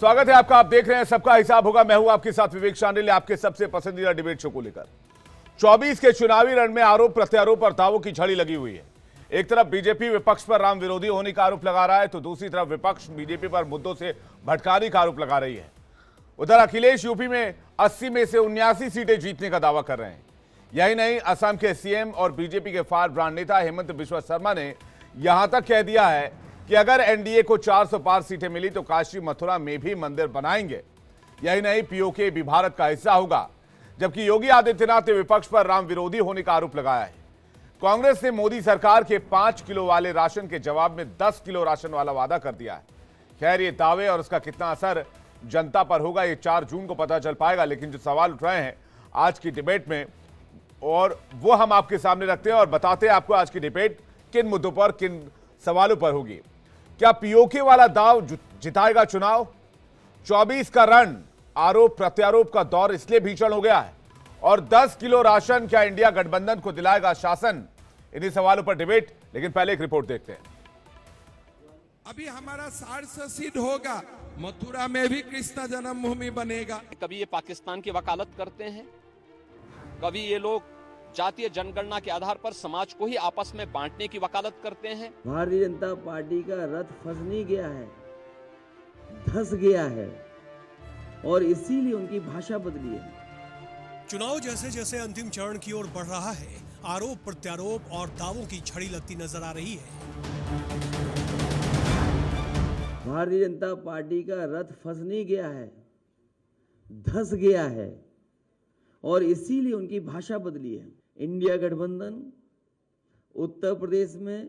स्वागत है आपका। आप देख रहे हैं सबका हिसाब होगा। मैं हूं आपके साथ विवेक शांडिल, आपके सबसे पसंदीदा डिबेट शो को लेकर। 24 के चुनावी रण में आरोप प्रत्यारोप और दावों की झड़ी लगी हुई है। एक तरफ बीजेपी विपक्ष पर राम विरोधी होने का आरोप लगा रहा है, तो दूसरी तरफ विपक्ष बीजेपी पर मुद्दों से भटकाने का आरोप लगा रही है। उधर अखिलेश यूपी में 80 में से 79 सीटें जीतने का दावा कर रहे हैं। यही नहीं, असम के सीएम और बीजेपी के फार ब्रांड नेता हेमंत बिस्वा शर्मा ने यहां तक कह दिया है कि अगर एनडीए को 400 पार सीटें मिली तो काशी मथुरा में भी मंदिर बनाएंगे। यही नहीं, पीओके भी भारत का हिस्सा होगा। जबकि योगी आदित्यनाथ ने विपक्ष पर राम विरोधी होने का आरोप लगाया है। कांग्रेस ने मोदी सरकार के 5 किलो वाले राशन के जवाब में 10 किलो राशन वाला वादा कर दिया है। खैर, ये दावे और उसका कितना असर जनता पर होगा ये 4 जून को पता चल पाएगा। लेकिन जो सवाल उठ रहे हैं आज की डिबेट में, और वो हम आपके सामने रखते हैं और बताते हैं आपको आज की डिबेट किन मुद्दों पर, किन सवालों पर होगी। क्या पीओके वाला दाव जिताएगा चुनाव? 24 का रण आरोप प्रत्यारोप का दौर इसलिए भीषण हो गया है। और 10 किलो राशन क्या इंडिया गठबंधन को दिलाएगा शासन? इन्हीं सवालों पर डिबेट। लेकिन पहले एक रिपोर्ट देखते हैं। अभी हमारा 400 सीट होगा, मथुरा में भी कृष्ण जन्मभूमि बनेगा। कभी ये पाकिस्तान की वकालत करते हैं, कभी ये लोग जातीय जनगणना के आधार पर समाज को ही आपस में बांटने की वकालत करते हैं। भारतीय जनता पार्टी का रथ फंस नहीं गया है, धस गया है, और इसीलिए उनकी भाषा बदली है। चुनाव जैसे जैसे अंतिम चरण की ओर बढ़ रहा है, आरोप प्रत्यारोप और दावों की झड़ी लगती नजर आ रही है। भारतीय जनता पार्टी का रथ फंस नहीं गया है, धस गया है, और इसीलिए उनकी भाषा बदली है। इंडिया गठबंधन उत्तर प्रदेश में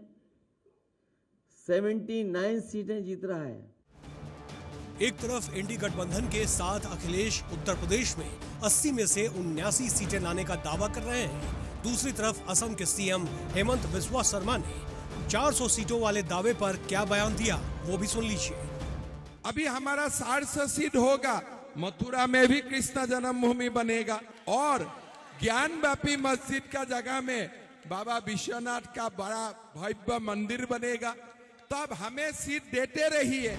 79 सीटें जीत रहा है। एक तरफ इंडी गठबंधन के साथ अखिलेश उत्तर प्रदेश में 80 में से 79 सीटें लाने का दावा कर रहे हैं। दूसरी तरफ असम के सीएम हेमंत बिस्वा शर्मा ने 400 सीटों वाले दावे पर क्या बयान दिया, वो भी सुन लीजिए। अभी हमारा 400 सीट होगा, मथुरा में भी कृष्ण जन्मभूमि बनेगा, और ज्ञानव्यापी मस्जिद का जगह में बाबा विश्वनाथ का बड़ा भव्य मंदिर बनेगा। तो अब हमें सीट देते रहिए।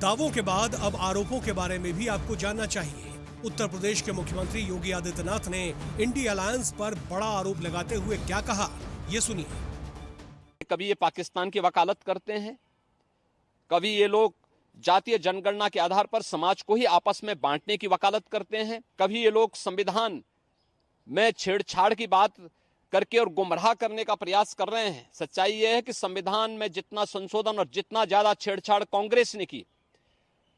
दावों के बाद अब आरोपों के बारे में भी आपको जानना चाहिए। उत्तर प्रदेश के मुख्यमंत्री योगी आदित्यनाथ ने इंडी अलायंस पर बड़ा आरोप लगाते हुए क्या कहा, ये सुनिए। कभी ये पाकिस्तान की वकालत करते हैं, कभी ये लोग जातीय जनगणना के आधार पर समाज को ही आपस में बांटने की वकालत करते हैं, कभी ये लोग संविधान में छेड़छाड़ की बात करके और गुमराह करने का प्रयास कर रहे हैं। सच्चाई यह है कि संविधान में जितना संशोधन और जितना ज्यादा छेड़छाड़ कांग्रेस ने की,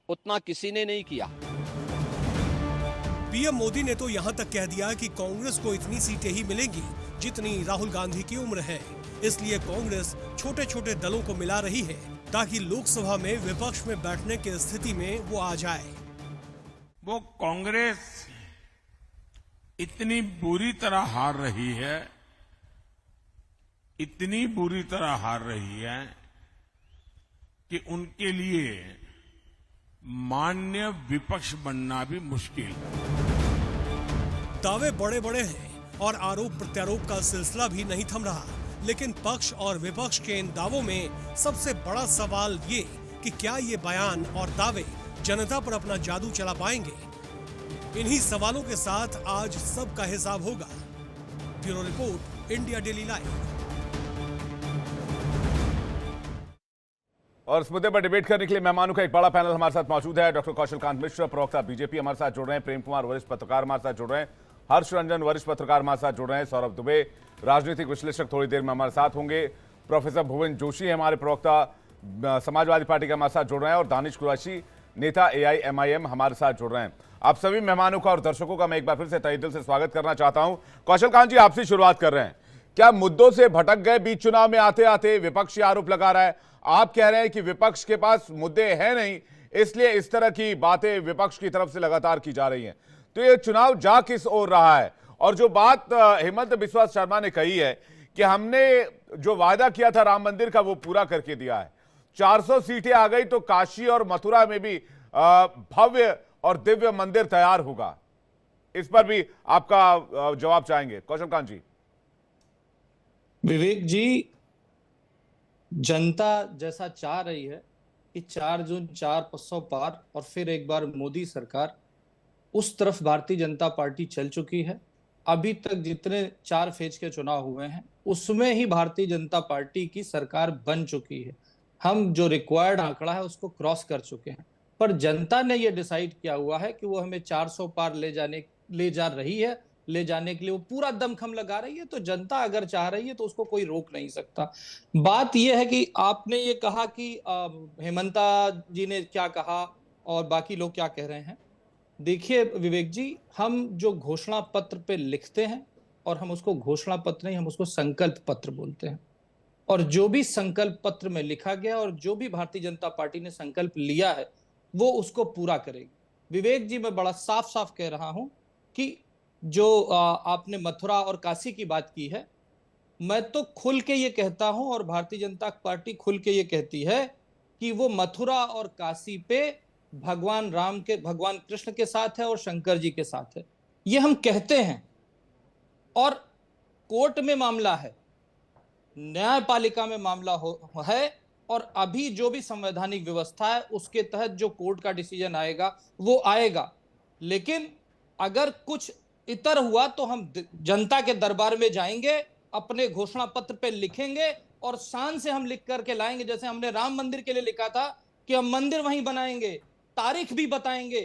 उतना किसी ने नहीं किया। पीएम मोदी ने तो यहां तक कह दिया कि कांग्रेस को इतनी सीटें ही मिलेंगी जितनी राहुल गांधी की उम्र है। इसलिए कांग्रेस छोटे छोटे दलों को मिला रही है ताकि लोकसभा में विपक्ष में बैठने की स्थिति में वो आ जाए। वो कांग्रेस इतनी बुरी तरह हार रही है, इतनी बुरी तरह हार रही है कि उनके लिए मान्य विपक्ष बनना भी मुश्किल। दावे बड़े बड़े हैं और आरोप प्रत्यारोप का सिलसिला भी नहीं थम रहा। लेकिन पक्ष और विपक्ष के इन दावों में सबसे बड़ा सवाल ये कि क्या ये बयान और दावे जनता पर अपना जादू चला पाएंगे। इन्हीं सवालों के साथ आज सबका हिसाब होगा। Bureau report, India daily live. और इस मुद्दे पर डिबेट करने के लिए मेहमानों का एक बड़ा पैनल हमारे साथ मौजूद है। डॉक्टर कौशल कांत मिश्र, प्रवक्ता बीजेपी, हमारे साथ जुड़ रहे हैं। प्रेम कुमार, वरिष्ठ पत्रकार, हमारे साथ जुड़ रहे हैं। हर्ष रंजन, वरिष्ठ पत्रकार, हमारे साथ जुड़ रहे हैं। सौरभ दुबे, राजनीतिक विश्लेषक, थोड़ी देर में हमारे साथ होंगे। प्रोफेसर भुवन जोशी हमारे प्रवक्ता समाजवादी पार्टी के हमारे साथ जुड़ रहे हैं। और दानिश कुरैशी, नेता AIMIM, हमारे साथ जुड़ रहे हैं। आप सभी मेहमानों का और दर्शकों का मैं एक बार फिर से तहे दिल से स्वागत करना चाहता हूं। कौशल कांत जी, आपसे शुरुआत कर रहे हैं। क्या मुद्दों से भटक गए बीच चुनाव में आते आते? विपक्ष आरोप लगा रहा है, आप कह रहे हैं कि विपक्ष के पास मुद्दे हैं नहीं, इसलिए इस तरह की बातें विपक्ष की तरफ से लगातार की जा रही हैं। तो ये चुनाव जा किस ओर रहा है? और जो बात हेमंत बिस्वा शर्मा ने कही है कि हमने जो वादा किया था राम मंदिर का वो पूरा करके दिया है, 400 सीटें आ गई तो काशी और मथुरा में भी भव्य और दिव्य मंदिर तैयार होगा, इस पर भी आपका जवाब चाहेंगे कौशल कांत जी। विवेक जी, जनता जैसा चाह रही है कि 4 जून 400 पार और फिर एक बार मोदी सरकार, उस तरफ भारतीय जनता पार्टी चल चुकी है। अभी तक जितने 4 फेज के चुनाव हुए हैं उसमें ही भारतीय जनता पार्टी की सरकार बन चुकी है। हम जो रिक्वायर्ड आंकड़ा है उसको क्रॉस कर चुके हैं, पर जनता ने यह डिसाइड किया हुआ है कि वो हमें 400 पार ले जा रही है, ले जाने के लिए वो पूरा दमखम लगा रही है। तो जनता अगर चाह रही है तो उसको कोई रोक नहीं सकता। बात यह है कि आपने ये कहा कि हेमंता जी ने क्या कहा और बाकी लोग क्या कह रहे हैं। देखिए विवेक जी, हम जो घोषणा पत्र पे लिखते हैं और हम उसको घोषणा पत्र नहीं, हम उसको संकल्प पत्र बोलते हैं। और जो भी संकल्प पत्र में लिखा गया और जो भी भारतीय जनता पार्टी ने संकल्प लिया है वो उसको पूरा करेगी। विवेक जी, मैं बड़ा साफ साफ कह रहा हूं कि जो आपने मथुरा और काशी की बात की है, मैं तो खुल के ये कहता हूं और भारतीय जनता पार्टी खुल के ये कहती है कि वो मथुरा और काशी पे भगवान कृष्ण के साथ है और शंकर जी के साथ है। ये हम कहते हैं और कोर्ट में मामला है, न्यायपालिका में मामला है और अभी जो भी संवैधानिक व्यवस्था है उसके तहत जो कोर्ट का डिसीजन आएगा वो आएगा। लेकिन अगर कुछ इतर हुआ तो हम जनता के दरबार में जाएंगे, अपने घोषणा पत्र पे लिखेंगे और शान से हम लिख करके लाएंगे। जैसे हमने राम मंदिर के लिए लिखा था कि हम मंदिर वहीं बनाएंगे, तारीख भी बताएंगे,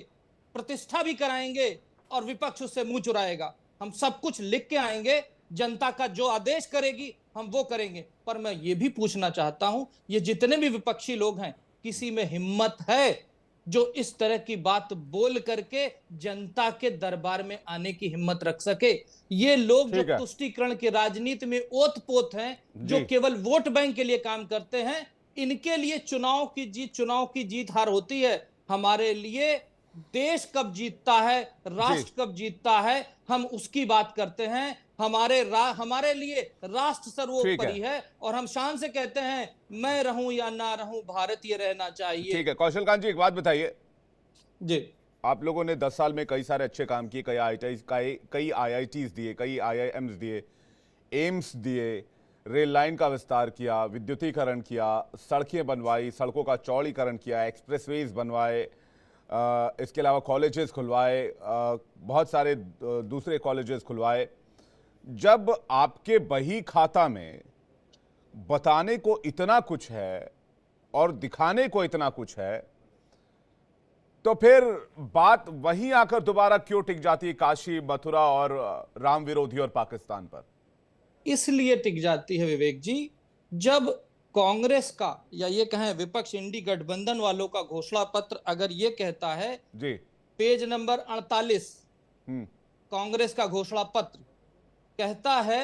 प्रतिष्ठा भी कराएंगे और विपक्ष उससे मुंह चुराएगा। हम सब कुछ लिख के आएंगे, जनता का जो आदेश करेगी हम वो करेंगे। पर मैं ये भी पूछना चाहता हूं, ये जितने भी विपक्षी लोग हैं, किसी में हिम्मत है जो इस तरह की बात बोल करके जनता के दरबार में आने की हिम्मत रख सके? ये लोग जो तुष्टीकरण की राजनीति में ओत-पोत हैं, जो केवल वोट बैंक के लिए काम करते हैं, इनके लिए चुनाव की जीत हार होती है। हमारे लिए देश कब जीतता है, राष्ट्र कब जीतता है, हम उसकी बात करते हैं। हमारे लिए राष्ट्र सर्वोपरि है और हम शान से कहते हैं, मैं रहूं या ना रहूं, भारतीय रहना चाहिए। ठीक है कौशल कांत जी, एक बात बताइए जी। आप लोगों ने 10 साल में कई सारे अच्छे काम किए, कई IITs दिए, कई IIMs दिए, एम्स दिए, रेल लाइन का विस्तार किया, विद्युतीकरण किया, सड़कें बनवाई, सड़कों का चौड़ीकरण किया, एक्सप्रेसवेज बनवाए, इसके अलावा कॉलेजेस खुलवाए, बहुत सारे दूसरे कॉलेजेस खुलवाए। जब आपके बही खाता में बताने को इतना कुछ है और दिखाने को इतना कुछ है, तो फिर बात वहीं आकर दोबारा क्यों टिक जाती है काशी, मथुरा और राम विरोधी और पाकिस्तान पर? इसलिए टिक जाती है विवेक जी, जब कांग्रेस का या ये कहें विपक्ष इंडी गठबंधन वालों का घोषणा पत्र अगर ये कहता है जी, पेज नंबर 48 कांग्रेस का घोषणा पत्र कहता है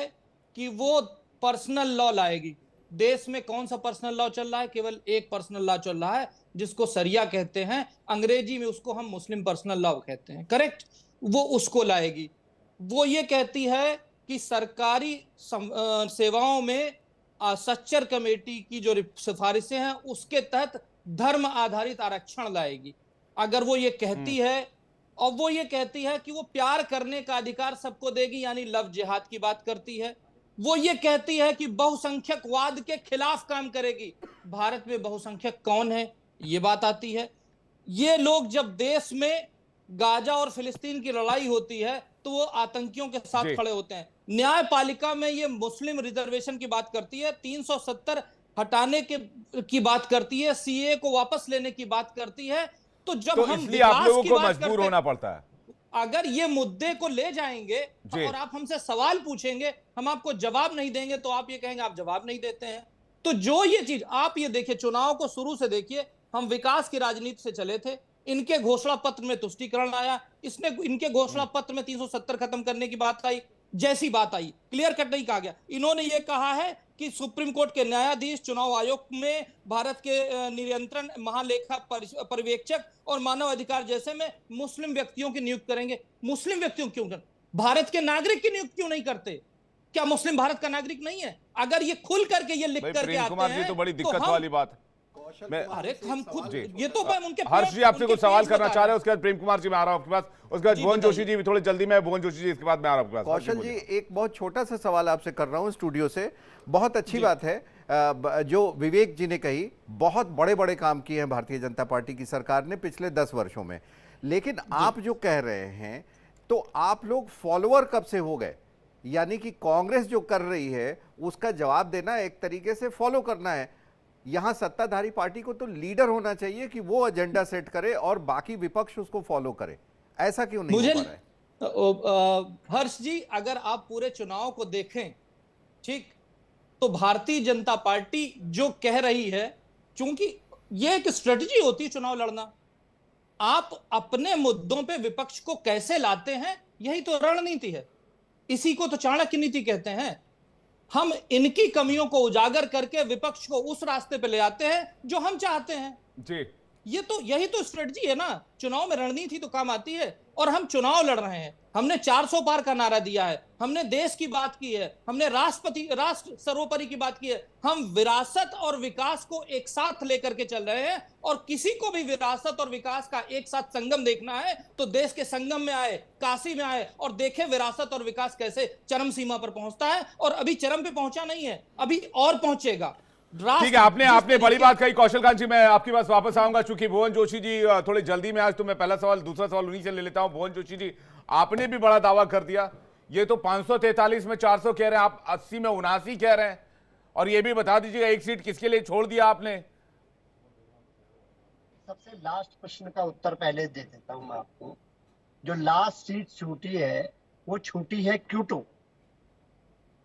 कि वो पर्सनल लॉ लाएगी। देश में कौन सा पर्सनल लॉ चल रहा है? केवल एक पर्सनल लॉ चल रहा है जिसको सरिया कहते हैं, अंग्रेजी में उसको हम मुस्लिम पर्सनल लॉ कहते हैं, करेक्ट? वो उसको लाएगी। वो ये कहती है कि सरकारी सेवाओं में सच्चर कमेटी की जो सिफारिशें हैं उसके तहत धर्म आधारित आरक्षण लाएगी। अगर वो ये कहती है और वो ये कहती है कि वो प्यार करने का अधिकार सबको देगी, यानी लव जिहाद की बात करती है। वो ये कहती है कि बहुसंख्यकवाद के खिलाफ काम करेगी। भारत में बहुसंख्यक कौन है ये बात आती है। ये लोग जब देश में गाजा और फिलिस्तीन की लड़ाई होती है तो वो आतंकियों के साथ खड़े होते हैं। न्यायपालिका में ये मुस्लिम रिजर्वेशन की बात करती है, 370 हटाने की बात करती है, सीए को वापस लेने की बात करती है। तो जब तो हम इसलिए आप लोगों को मजबूर होना पड़ता है। अगर ये मुद्दे को ले जाएंगे और आप हमसे सवाल पूछेंगे, हम आपको जवाब नहीं देंगे, तो आप ये कहेंगे आप जवाब नहीं देते हैं। तो जो ये चीज आप ये देखिए, चुनाव को शुरू से देखिए, हम विकास की राजनीति से चले थे। इनके घोषणा पत्र में तुष्टीकरण आया, इनके घोषणा पत्र में 370 खत्म करने की बात आई। जैसी बात आई क्लियर कट नहीं कहा गया। इन्होंने ये कहा है कि सुप्रीम कोर्ट के न्यायाधीश चुनाव आयोग में भारत के नियंत्रण महालेखा पर्यवेक्षक और मानव अधिकार जैसे में मुस्लिम व्यक्तियों की नियुक्ति करेंगे। मुस्लिम व्यक्तियों क्यों कर, भारत के नागरिक की नियुक्ति क्यों नहीं करते? क्या मुस्लिम भारत का नागरिक नहीं है? अगर ये खुल करके ये लिख करके आते हैं तो बड़ी दिक्कत वाली बात है। अरे हम खुद ये तो उनके हर्ष जी आपसे कुछ सवाल करना चाह रहे हैं, उसके बाद प्रेम कुमार जी मैं आ रहा हूं आपके पास, उसके बाद भुवन जोशी जी भी थोड़ी जल्दी में, भुवन जोशी जी इसके बाद मैं आ रहा हूं आपके पास। कौशल जी, एक बहुत छोटा सा सवाल आपसे कर रहा हूं स्टूडियो से। बहुत अच्छी बात है, जो विवेक जी ने कही, बहुत बड़े बड़े काम किए हैं भारतीय जनता पार्टी की सरकार ने पिछले 10 वर्षों में। लेकिन आप जो कह रहे हैं, तो आप लोग फॉलोअर कब से हो गए? यानी कि कांग्रेस जो कर रही है उसका जवाब देना एक तरीके से फॉलो करना है। यहां सत्ताधारी पार्टी को तो लीडर होना चाहिए कि वो एजेंडा सेट करे और बाकी विपक्ष उसको फॉलो करे। ऐसा क्यों नहीं हो पा रहा है? हर्ष जी, अगर आप पूरे चुनाव को देखें, ठीक, तो भारतीय जनता पार्टी जो कह रही है, चूंकि ये एक स्ट्रेटजी होती है चुनाव लड़ना, आप अपने मुद्दों पे विपक्ष को कैसे लाते हैं, यही तो रणनीति है। इसी को तो चाणक्य नीति कहते हैं। हम इनकी कमियों को उजागर करके विपक्ष को उस रास्ते पे ले आते हैं जो हम चाहते हैं जी। यही तो स्ट्रेटजी है ना। चुनाव में रणनीति तो काम आती है, और हम चुनाव लड़ रहे हैं। हमने 400 पार का नारा दिया है, हमने देश की बात की है, हमने राष्ट्र सर्वोपरि की बात की है। हम विरासत और विकास को एक साथ लेकर के चल रहे हैं, और किसी को भी विरासत और विकास का एक साथ संगम देखना है तो देश के संगम में आए, काशी में आए और देखे विरासत और विकास कैसे चरम सीमा पर पहुंचता है। और अभी चरम पे पहुंचा नहीं है, अभी और पहुंचेगा। ठीक है, आपने बड़ी बात कही। कौशल कांत जी, मैं आपके पास वापस आऊंगा, चूंकि भुवन जोशी जी थोड़ी जल्दी में आज, तो मैं पहला सवाल दूसरा सवाल उन्हीं से ले लेता हूं। भुवन जोशी जी, आपने भी बड़ा दावा कर दिया, ये तो 543 में 400 कह रहे हैं, आप 80 में 79 कह रहे हैं, और ये भी बता दीजिएगा एक सीट किसके लिए छोड़ दिया आपने? सबसे लास्ट प्रश्न का उत्तर पहले दे देता हूं मैं आपको। जो लास्ट सीट छूटी है वो छूटी है क्यूटो।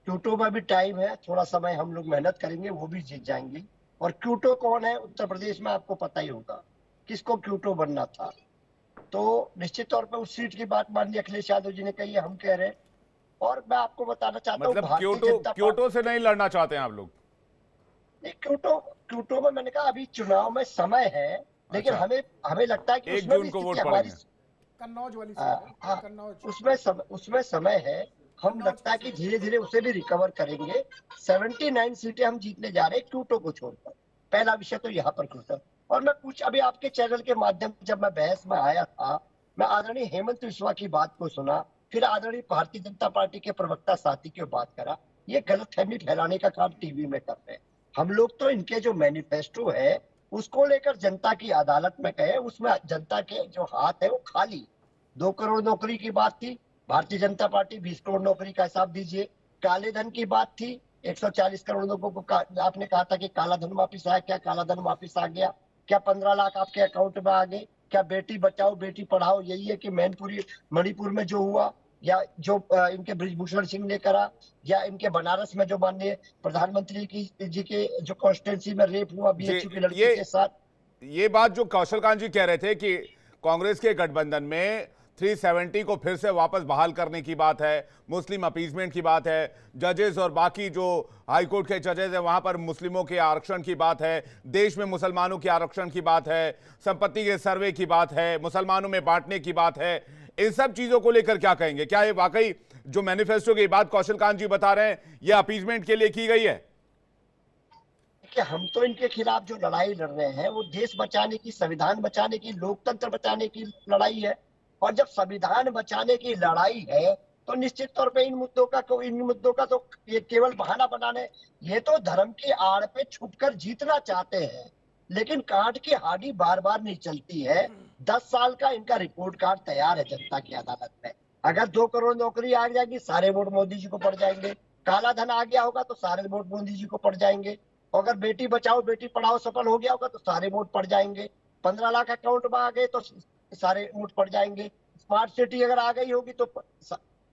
क्यूटो में भी टाइम है, थोड़ा समय हम लोग मेहनत करेंगे, वो भी जीत जाएंगे। और क्यूटो कौन है? उत्तर प्रदेश में आपको पता ही होगा किसको क्यूटो बनना था। तो निश्चित तौर पे उस सीट की बात माननीय अखिलेश यादव जी ने कही है, हम कह रहे हैं। और मैं आपको बताना चाहता हूँ, मतलब क्योटो से नहीं लड़ना चाहते हैं आप लोग? नहीं, क्यूटो में मैंने कहा अभी चुनाव में समय है, लेकिन हमें लगता है कि 1 जून को वोट पड़ेंगे। कन्नौज वाली उसमें समय है। हम लगता है कि धीरे धीरे उसे भी रिकवर करेंगे। 79 सीटें हम जीतने जा रहे हैं क्यूटो को छोड़कर। पहला विषय तो यहाँ पर क्यूटो। और मैं कुछ अभी आपके चैनल के माध्यम से जब मैं बहस में आया था, मैं आदरणीय हेमंत बिस्वा की बात को सुना, फिर आदरणीय भारतीय जनता पार्टी के प्रवक्ता साथी की बात करा। ये गलतफहमी फैलाने का काम टीवी में कर रहे हैं। हम लोग तो इनके जो मैनिफेस्टो है उसको लेकर जनता की अदालत में गए, उसमें जनता के जो हाथ है वो खाली। 2 करोड़ नौकरी की बात थी, भारतीय जनता पार्टी 20 करोड़ नौकरी का हिसाब दीजिए। काले धन की बात थी, 140 करोड़ लोगों को आपने कहा था कि काला धन वापिस आया। क्या काला धन वापिस आ गया? क्या 15 लाख आपके अकाउंट में आ गए? क्या बेटी बचाओ बेटी पढ़ाओ यही है कि मैनपुरी मणिपुर में जो हुआ, या जो इनके बृजभूषण सिंह ने करा, या इनके बनारस में जो माननीय प्रधानमंत्री जी के जो कॉन्स्टिट्यूंसी में रेप हुआ बीएचयू की लड़की के साथ? ये बात जो कौशल कांत जी कह रहे थे कि कांग्रेस के गठबंधन में 370 को फिर से वापस बहाल करने की बात है, मुस्लिम अपीजमेंट की बात है, जजेस और बाकी जो हाईकोर्ट के जजेस हैं वहां पर मुस्लिमों के आरक्षण की बात है, देश में मुसलमानों के आरक्षण की बात है, संपत्ति के सर्वे की बात है, मुसलमानों में बांटने की बात है। इन सब चीजों को लेकर क्या कहेंगे? क्या ये वाकई जो मैनिफेस्टो की बात कौशल कांत जी बता रहे हैं ये अपीजमेंट के लिए की गई है? हम तो इनके खिलाफ जो लड़ाई लड़ रहे हैं वो देश बचाने की, संविधान बचाने की, लोकतंत्र बचाने की लड़ाई है। और जब संविधान बचाने की लड़ाई है तो निश्चित तौर पे इन मुद्दों का तो ये केवल बहाना बनाने, ये तो धर्म की आड़ पे छुपकर जीतना चाहते हैं। लेकिन कांट की हाडी बार बार नहीं चलती है। 10 साल का इनका रिपोर्ट कार्ड तैयार है जनता की अदालत में। अगर 2 करोड़ नौकरी आ जाएगी सारे वोट मोदी जी को पड़ जाएंगे। काला धन आ गया होगा तो सारे वोट मोदी जी को पड़ जाएंगे। अगर बेटी बचाओ बेटी पढ़ाओ सफल हो गया होगा तो सारे वोट पड़ जाएंगे। 15 लाख अकाउंट में आ गए तो सारे वोट पड़ जाएंगे। स्मार्ट सिटी अगर आ गई होगी तो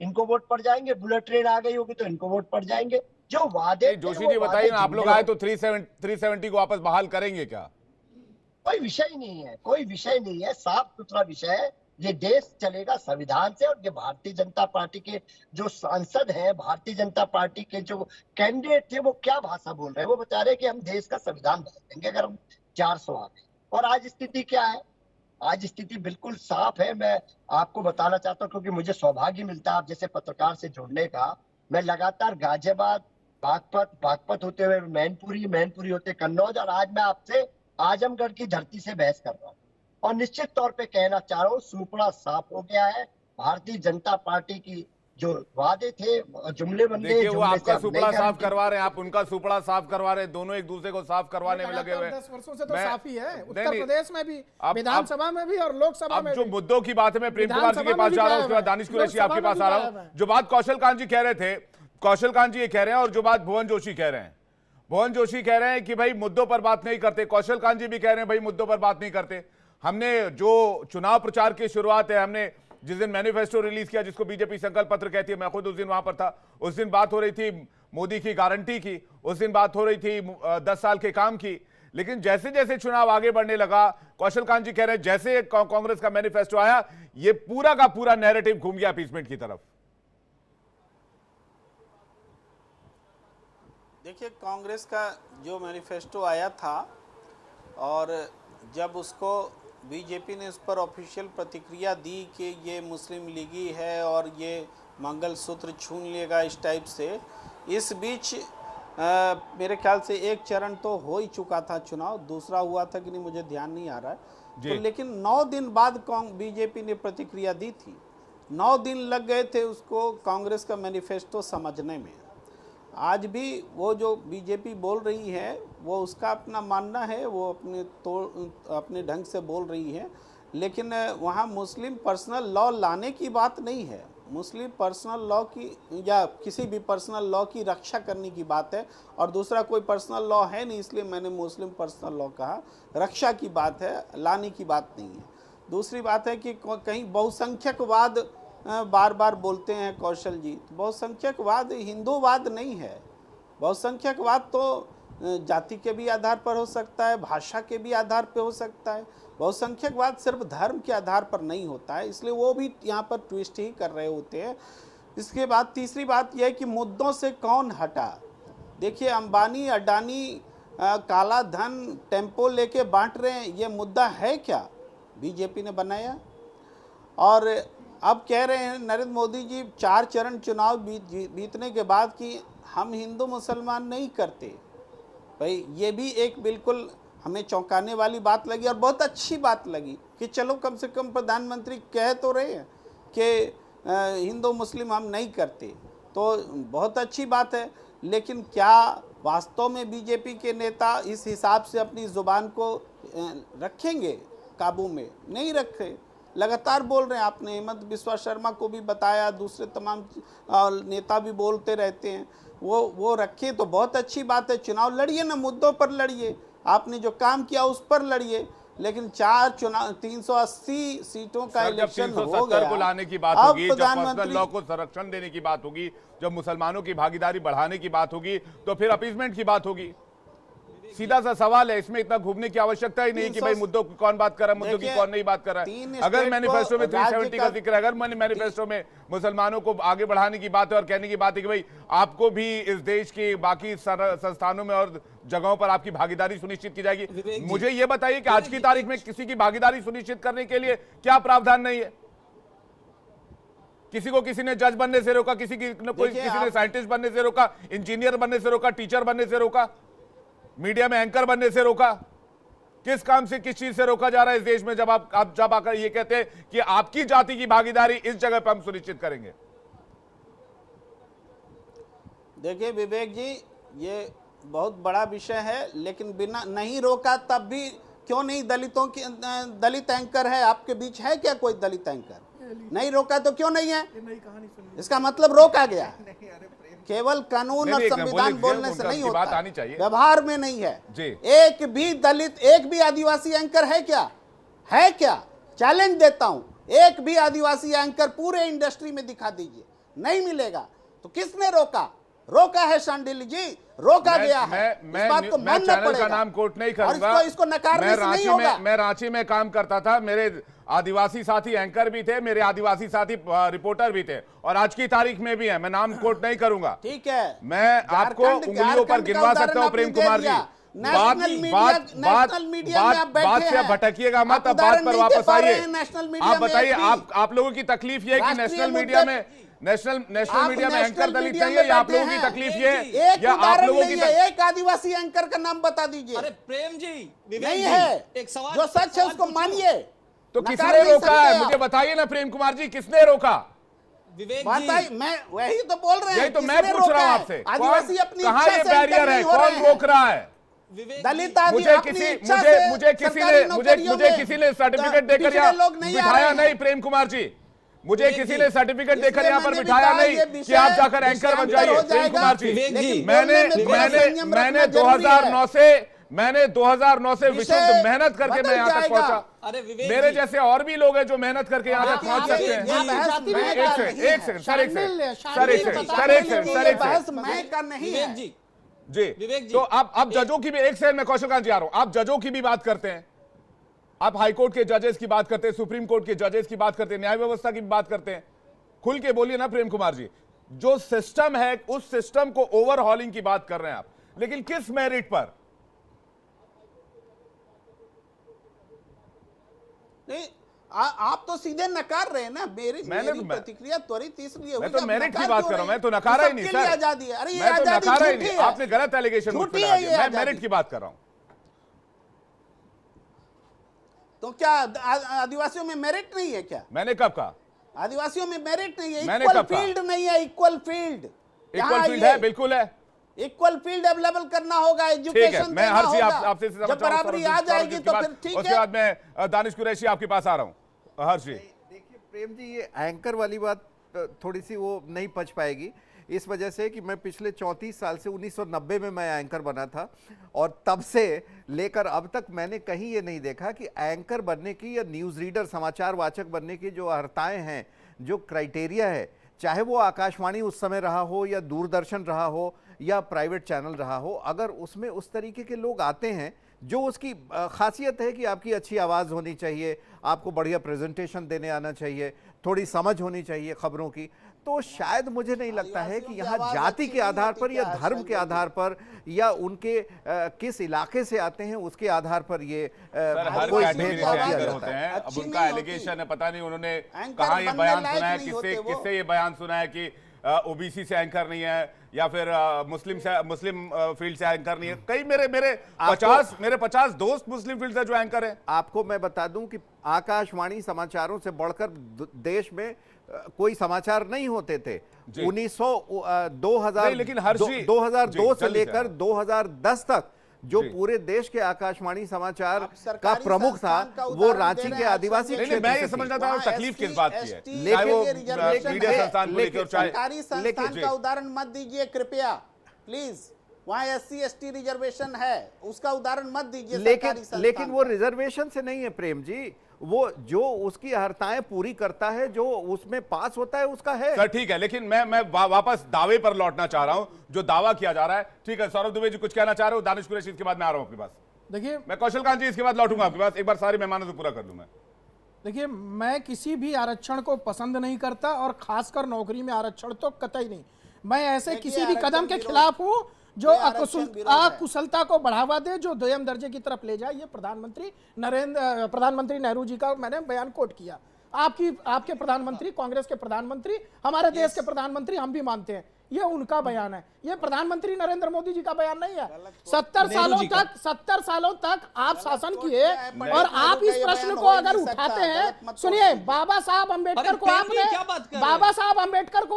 इनको वोट पड़ जाएंगे। बुलेट ट्रेन आ गई होगी तो इनको वोट पड़ जाएंगे। जो वादे जोशी जी बताइए ना, आप लोग आए तो 370 को वापस बहाल करेंगे क्या? कोई विषय नहीं है, कोई विषय नहीं है, साफ सुथरा विषय है। ये देश चलेगा संविधान से। और ये भारतीय जनता पार्टी के जो सांसद हैं, भारतीय जनता पार्टी के जो कैंडिडेट थे, वो क्या भाषा बोल रहे हैं? वो बता रहे हैं कि हम देश का संविधान बदल देंगे अगर हम 400 आ गए। और आज स्थिति क्या है? आज स्थिति बिल्कुल साफ है। मैं आपको बताना चाहता हूँ क्योंकि मुझे सौभाग्य मिलता है आप जैसे पत्रकार से जुड़ने का। मैं लगातार गाजियाबाद, बागपत होते हुए मैनपुरी होते कन्नौज, और आज मैं आपसे आजमगढ़ की धरती से बहस कर रहा हूँ। और निश्चित तौर पे कहना चाह रहा हूँ, सुपड़ा साफ हो गया है। भारतीय जनता पार्टी की जो वादे थे जुमले बंदे, देखिए वो जुमले से आपका अब सुपड़ा नहीं साफ गारंटी। करवा रहे हैं, आप उनका सुपड़ा साफ करवा रहे हैं, दोनों एक दूसरे को साफ करवाने में लगे हुए हैं। 10 वर्षों से तो मैं- साफ ही है, नहीं, उत्तर नहीं। प्रदेश में भी, अब- विधानसभा में भी और लोकसभा अब में जो भी। मुद्दों की बात है, मैं प्रेम कुमार जी के विधानसभा पास में जा रहा हूँ, भी उसके बाद गायब दानिश है, कुरैशी आपके लोकसभा पास में आ भी रहा गायब हूँ। है। जो बात कौशल कांत जी कह रहे थे, कौशल कांत जी ये कह रहे हैं, और जो बात भुवन जोशी कह रहे हैं, भुवन जोशी कह रहे हैं कि भाई मुद्दों पर बात नहीं करते, कौशल कांत जी भी कह रहे हैं भाई मुद्दों पर बात नहीं करते। हमने जो चुनाव प्रचार की शुरुआत है, हमने जिस दिन मैनिफेस्टो रिलीज किया, जिसको बीजेपी संकल्प पत्र कहती है, मैं खुद उस दिन वहां पर था, उस दिन बात हो रही थी मोदी की गारंटी की, उस दिन बात हो रही थी 10 साल के काम की। लेकिन जैसे जैसे चुनाव आगे बढ़ने लगा, कौशल कांत जी कह रहे हैं जैसे कांग्रेस का मैनिफेस्टो आया, ये पूरा का पूरा नैरेटिव घूम गया अपीसमेंट की तरफ। देखिए, कांग्रेस का जो मैनिफेस्टो आया था और जब उसको बीजेपी ने उस पर ऑफिशियल प्रतिक्रिया दी कि ये मुस्लिम लीगी है और ये मंगलसूत्र छून लेगा इस टाइप से, इस बीच मेरे ख्याल से एक चरण तो हो ही चुका था चुनाव, दूसरा हुआ था कि नहीं मुझे ध्यान नहीं आ रहा है, तो लेकिन 9 दिन बाद बीजेपी ने प्रतिक्रिया दी थी। 9 दिन लग गए थे उसको कांग्रेस का मैनिफेस्टो समझने में। आज भी वो जो बीजेपी बोल रही है वो उसका अपना मानना है, वो अपने ढंग से बोल रही है, लेकिन वहाँ मुस्लिम पर्सनल लॉ लाने की बात नहीं है। मुस्लिम पर्सनल लॉ की या किसी भी पर्सनल लॉ की रक्षा करने की बात है, और दूसरा कोई पर्सनल लॉ है नहीं, इसलिए मैंने मुस्लिम पर्सनल लॉ कहा। रक्षा की बात है, लाने की बात नहीं है। दूसरी बात है कि कहीं बहुसंख्यकवाद बार बार बोलते हैं कौशल जी, तो बहुसंख्यकवाद हिंदूवाद नहीं है। बहुसंख्यकवाद तो जाति के भी आधार पर हो सकता है, भाषा के भी आधार पर हो सकता है। बहुसंख्यकवाद सिर्फ धर्म के आधार पर नहीं होता है, इसलिए वो भी यहाँ पर ट्विस्ट ही कर रहे होते हैं। इसके बाद तीसरी बात यह है कि मुद्दों से कौन हटा। देखिए, अंबानी अडानी काला धन टेम्पो लेके बांट रहे हैं, ये मुद्दा है क्या बीजेपी ने बनाया? और अब कह रहे हैं नरेंद्र मोदी जी 4 चरण चुनाव बीतने के बाद कि हम हिंदू मुसलमान नहीं करते। भाई ये भी एक बिल्कुल हमें चौंकाने वाली बात लगी, और बहुत अच्छी बात लगी कि चलो कम से कम प्रधानमंत्री कह तो रहे हैं कि हिंदू मुस्लिम हम नहीं करते, तो बहुत अच्छी बात है। लेकिन क्या वास्तव में बीजेपी के नेता इस हिसाब से अपनी ज़ुबान को रखेंगे काबू में? नहीं रखे, लगातार बोल रहे हैं। आपने हेमंत बिस्वा शर्मा को भी बताया, दूसरे तमाम नेता भी बोलते रहते हैं, वो रखे तो बहुत अच्छी बात है। चुनाव लड़िए ना, मुद्दों पर लड़िए, आपने जो काम किया उस पर लड़िए। लेकिन 380 सीटों का इलेक्शन हो गया, को लाने की बात होगी, जब पर्सनल लॉ को संरक्षण देने की बात होगी, जब मुसलमानों की भागीदारी बढ़ाने की बात होगी, तो फिर अपीसमेंट की बात होगी। सीधा सा सवाल है, इसमें इतना घूमने की आवश्यकता ही नहीं कि भाई मुद्दों की कौन बात कर रहा है, मुद्दों की कौन नहीं बात कर रहा है। अगर मैनिफेस्टो में 370 का जिक्र है, अगर मैनिफेस्टो में मुसलमानों को आगे बढ़ाने की बात है और कहने की बात है कि भाई आपको भी इस देश के बाकी संस्थानों में और जगहों पर आपकी भागीदारी सुनिश्चित की जाएगी, मुझे ये बताइए कि आज की तारीख में किसी की भागीदारी सुनिश्चित करने के लिए क्या प्रावधान नहीं है? किसी को किसी ने जज बनने से रोका, किसी ने साइंटिस्ट बनने से रोका, इंजीनियर बनने से रोका, टीचर बनने से रोका, मीडिया में एंकर बनने से रोका। किस काम से, किस चीज से रोका जा रहा है इस देश में, जब आप जब आकर ये कहते हैं कि आपकी जाति की भागीदारी इस जगह पर हम सुनिश्चित करेंगे? देखिए विवेक जी, ये बहुत बड़ा विषय है, लेकिन बिना नहीं रोका तब भी क्यों नहीं? दलितों की दलित एंकर है आपके बीच, है क्या कोई दलित एंकर? नहीं रोका तो क्यों नहीं है? इसका मतलब रोका गया है। केवल कानून और संविधान बोलने से नहीं होता, आनी चाहिए, व्यवहार में नहीं है। एक भी दलित, एक भी आदिवासी एंकर है क्या? है क्या? चैलेंज देता हूं, एक भी आदिवासी एंकर पूरे इंडस्ट्री में दिखा दीजिए, नहीं मिलेगा। तो किसने रोका? रोका है शांडिल्य जी, रोका गया है। इस बात को मानना पड़ेगा। नाम कोट नहीं करूंगा, और इसको नकारने से नहीं होगा। मैं रांची में काम करता था, मेरे आदिवासी साथी एंकर भी थे, मेरे आदिवासी साथी रिपोर्टर भी थे, और आज की तारीख में भी है। मैं नाम कोट नहीं करूंगा, ठीक है। मैं आपको उंगलियों पर गिनवा सकता हूं प्रेम कुमार जी। बात से भटकिएगा मत, अब बात पर वापस आइए। आप बताइए, आप लोगों की तकलीफ ये है कि नेशनल मीडिया में एंकर दलित नहीं है, या आप लोगों की तकलीफ ये है, या आप लोगों की एक आदिवासी एंकर का नाम बता दीजिए। अरे प्रेम जी, नहीं है, एक सवाल, जो सच है उसको मानिए। तो किसने रोका है? मुझे बताइए ना प्रेम कुमार जी, किसने रोका? विवेक बताइए, जी, मैं वही तो बोल रहे हैं। यही तो मैं किसने पूछ रहा हूं रोका है? आपसे, आदिवासी अपनी कहां इच्छा ये से बैरियर एंटर है, नहीं हो कौन रहे हैं। रोक रहा है? विवेक दलित जी, आदि मुझे अपनी किसी इच्छा मुझे से मुझे किसी सरकारी ने नौकरियों मुझे में किसी ने सर्टिफिकेट देकर पिछड़े यहाँ लोग नहीं आ बिठाया रहे नहीं, हैं। प्रेम कुमार जी, मुझे विवेक किसी जी, ने सर्टिफिकेट देकर इसलिए यहाँ पर मैंने भी बिठाया कहा नहीं ये कि आप जाकर विषय एंकर बन अंतर जाइए। हो प्रेम जाएगा। कुमार जी, विवेक जी, लेकिन मैंने बोलने में थोड़ा मैंने संयम मैंने रखना जरूरी है। 2009 से विषय विशुद्ध मेहनत करके बदल मैं यहाँ तक जाएगा। पहुंचा। अरे विवेक मेरे जी, जैसे और भी लोग हैं जो मेहनत करके यहाँ तक पहुंच सकते हैं। ये बहस मैं एक का सेकंड, नहीं एक है। सेकंड, सर एक सेकंड, सर एक सेकंड, बता सर एक रहे सेकंड, हैं सर ये एक बहस सेकंड, मैं का नहीं विवेक है। जी, जी विवेक जी, तो आप जजों की भी, एक सेकंड में कौशल कांत जी आ रहा हूं, आप जजों की भी बात करते हैं, आप हाईकोर्ट के जजेस की बात करते हैं, सुप्रीम कोर्ट के जजेस की बात करते हैं, न्याय व्यवस्था की बात करते हैं, खुल के बोलिए ना प्रेम कुमार जी। जो सिस्टम है उस सिस्टम को ओवरहॉलिंग की बात कर रहे हैं आप, लेकिन किस मेरिट पर? नहीं, आप तो सीधे नकार रहे हैं ना। मेरी प्रतिक्रिया त्वरित इसलिए हुई। मैं तो मेरिट की बात कर रहा हूं, मैं तो नकारा ही नहीं सर, आजादी है। अरे ये मैं तो आजादी नकारा ही झूठी नहीं, है। आपने गलत एलिगेशन मुझ पे झूठी लगा है दिया, ये मैं आजादी। मेरिट की बात कर रहा हूं। तो क्या आदिवासियों में मेरिट नहीं है क्या? मैंने कब कहा? आदिवासियों में मेरिट नहीं है, मैंने इक्वल कब कहा? फील्ड नहीं है, इक्वल फील्ड। इक्वल फील्ड है, बिल्कुल है, इक्वल फील्ड अवेलेबल करना होगा, ठीक है। एजुकेशन मैं हर चीज आपसे जब बराबरी आ जाएगी तो फिर ठीक उसके है। बाद मैं दानिश कुरैशी आपके पास आ रहा हूं। हर चीज देखिए प्रेम जी, ये एंकर वाली बात थोड़ी सी वो नहीं पच पाएगी, इस वजह से कि मैं पिछले 34 साल से 1990 में मैं एंकर बना था और तब से लेकर अब तक मैंने कहीं ये नहीं देखा कि एंकर बनने की या न्यूज़ रीडर समाचार वाचक बनने की जो अर्हताएं हैं, जो क्राइटेरिया है, चाहे वो आकाशवाणी उस समय रहा हो या दूरदर्शन रहा हो या प्राइवेट चैनल रहा हो, अगर उसमें उस तरीके के लोग आते हैं, जो उसकी खासियत है कि आपकी अच्छी आवाज़ होनी चाहिए, आपको बढ़िया प्रेजेंटेशन देने आना चाहिए, थोड़ी समझ होनी चाहिए खबरों की, तो शायद मुझे नहीं लगता है कि यहाँ जाति के आधार पर या धर्म के आधार पर या उनके किस इलाके से आते हैं उसके आधार पर ये कोई भेदभाव किया जाता है। अब उनका एलिगेशन है, पता नहीं उन्होंने कहाँ ये बयान सुना है, किससे ये बयान सुना है कि ओबीसी से एंकर नहीं है या फिर मुस्लिम फील्ड से एंकर नहीं है। कई मेरे 50 दोस्त मुस्लिम फील्ड से जो एंकर हैं। आपको मैं बता दूं कि आकाशवाणी समाचारों से बढ़कर देश में कोई समाचार नहीं होते थे। 2002 से लेकर 2010 तक जो पूरे देश के आकाशवाणी समाचार का प्रमुख था वो रांची के आदिवासी क्षेत्र से। मैं ये समझना था तकलीफ किस बात की है, लेकिन मीडिया संस्थान को लेकर, सरकारी संस्थान का उदाहरण मत दीजिए कृपया, प्लीज। वहाँ SC/ST रिजर्वेशन है, उसका उदाहरण मत दीजिए। लेकिन वो रिजर्वेशन से नहीं है प्रेम जी, वो जो उसकी अर्हताएं पूरी करता है, जो उसमें पास होता है उसका है। सर ठीक है, लेकिन मैं वापस दावे पर लौटना चाह रहा हूं, जो दावा किया जा रहा है। ठीक है, सौरभ दुबे जी कुछ कहना चाह रहे हो? दानिश कुरैशी के बाद मैं आ रहा हूं आपके पास। देखिए, मैं कौशल कांत जी इसके बाद लौटूंगा आपके पास, एक बार सारे मेहमानों से पूरा कर लूं मैं। देखिए, मैं किसी भी आरक्षण को पसंद नहीं करता और खासकर नौकरी में आरक्षण तो कतई नहीं। मैं ऐसे किसी भी कदम के खिलाफ हूं जो अकुशलता को बढ़ावा दे, जो दोयम दर्जे की तरफ ले जाए। ये प्रधानमंत्री नेहरू जी का मैंने बयान कोट किया। आपके प्रधानमंत्री, कांग्रेस के प्रधानमंत्री, हमारे देश के प्रधानमंत्री, हम भी मानते हैं ये उनका बयान है। ये प्रधानमंत्री नरेंद्र मोदी जी का बयान नहीं है। 70 सालों तक आप शासन किए और आप इस प्रश्न को अगर उठाते हैं, सुनिए, बाबा साहब अंबेडकर को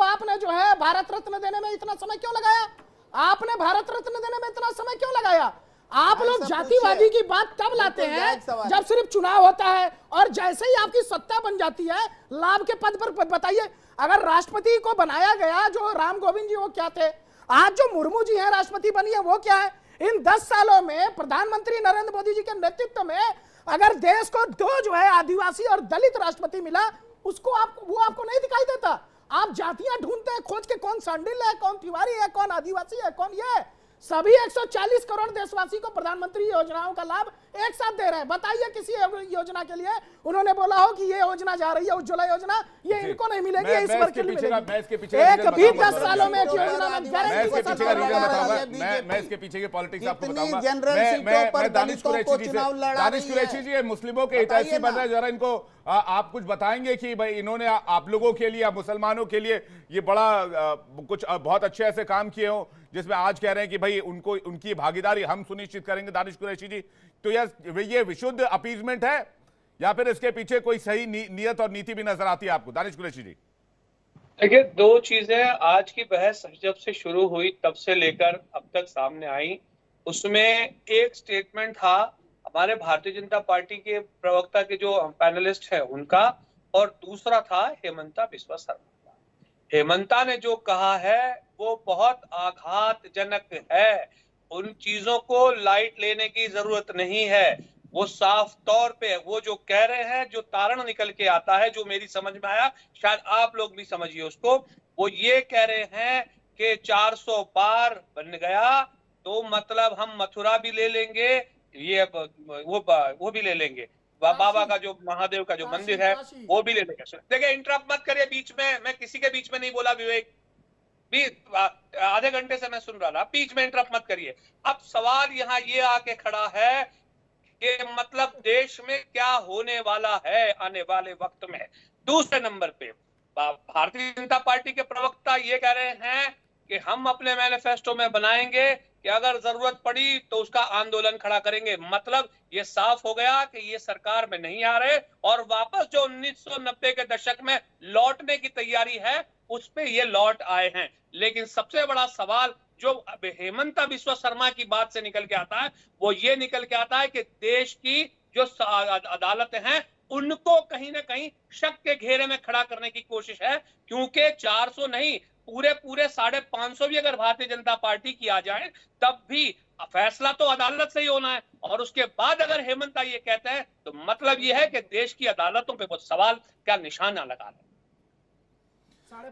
आपने जो है भारत रत्न देने में इतना समय क्यों लगाया? आपने भारत रत्न देने में इतना समय क्यों लगाया? आप लोग जातिवादी की बात तब लाते हैं जब सिर्फ चुनाव होता है और जैसे ही आपकी सत्ता बन जाती है, लाभ के पद पर बताइए। अगर राष्ट्रपति को बनाया गया जो राम गोविंद जी, वो क्या थे? आज जो मुर्मू जी हैं राष्ट्रपति बनी है, वो क्या है? इन 10 सालों में प्रधानमंत्री नरेंद्र मोदी जी के नेतृत्व में अगर देश को 2 जो है आदिवासी और दलित राष्ट्रपति मिला, उसको वो आपको नहीं दिखाई देता। आप जातियां ढूंढते हैं खोज के, कौन सांडिल है, कौन तिवारी है, कौन आदिवासी है, कौन ये है। सभी 140 करोड़ देशवासी को प्रधानमंत्री योजनाओं का लाभ एक साथ दे रहे हैं। बताइए किसी योजना के लिए उन्होंने बोला हो कि ये योजना जा रही है, उज्ज्वला योजना, ये इनको नहीं मिलेगी, इस वर्ग के लिए मिलेगी। एक भी 10 सालों में एक योजना में गारंटी के साथ मैं इसके पीछे के पॉलिटिक्स आपको कितनी बताऊंगा। जनरल सीटों पर दलितों को चुनाव लड़ा रही है। दानिश कुरैशी जी, मुस्लिमों के हितैषी बन रहे हैं, जरा इनको आप कुछ बताएंगे कि भाई इन्होंने आप लोगों के लिए, मुसलमानों के लिए ये बड़ा कुछ बहुत अच्छे ऐसे काम किए हो जिसमें आज कह रहे हैं कि भाई उनको, उनकी भागीदारी हम सुनिश्चित करेंगे। दानिश कुरैशी जी, तो ये विशुद्ध अपीजमेंट है या फिर इसके पीछे कोई सही नियत और नीति भी नजर आती है आपको? दानिश कुरैशी जी। देखिए, दो चीजें आज की बहस जब से शुरू हुई तब से लेकर अब तक सामने आई, उसमें एक स्टेटमेंट था हमारे भारतीय जनता पार्टी के प्रवक्ता के जो पैनलिस्ट है उनका, और दूसरा था हेमंता बिस्वा शर्मा का। हेमंता ने जो कहा है वो बहुत आघातजनक है, उन चीजों को लाइट लेने की जरूरत नहीं है। वो साफ तौर पे वो जो कह रहे हैं, जो तारण निकल के आता है, जो मेरी समझ में आया, शायद आप लोग भी समझिए उसको, वो ये कह रहे हैं कि 400 पार बन गया तो मतलब हम मथुरा भी ले लेंगे, ये वो भी ले लेंगे, बाबा का जो महादेव का जो मंदिर है वो भी ले लेंगे। देखिए, इंटरप्ट मत करिए बीच में, मैं किसी के बीच में नहीं बोला विवेक, आधे घंटे से मैं सुन रहा था, बीच में इंटरप्ट मत करिए। अब सवाल यहाँ ये आके खड़ा है कि मतलब देश में क्या होने वाला है आने वाले वक्त में। दूसरे नंबर पे भारतीय जनता पार्टी के प्रवक्ता ये कह रहे हैं कि हम अपने मैनिफेस्टो में बनाएंगे कि अगर जरूरत पड़ी तो उसका आंदोलन खड़ा करेंगे। मतलब ये साफ हो गया कि ये सरकार में नहीं आ रहे और वापस जो 1990 के दशक में लौटने की तैयारी है उस पे ये लौट आए हैं। लेकिन सबसे बड़ा सवाल जो हेमंता बिस्वा शर्मा की बात से निकल के आता है वो ये निकल के आता है कि देश की जो अदालतें हैं उनको कहीं ना कहीं शक के घेरे में खड़ा करने की कोशिश है, क्योंकि 400 नहीं पूरे 550 भी अगर भारतीय जनता पार्टी की आ जाए तब भी फैसला तो अदालत से ही होना है। और उसके बाद अगर हेमंता ये कहते हैं तो मतलब ये है कि देश की अदालतों पे वो सवाल क्या निशाना लगा रहे।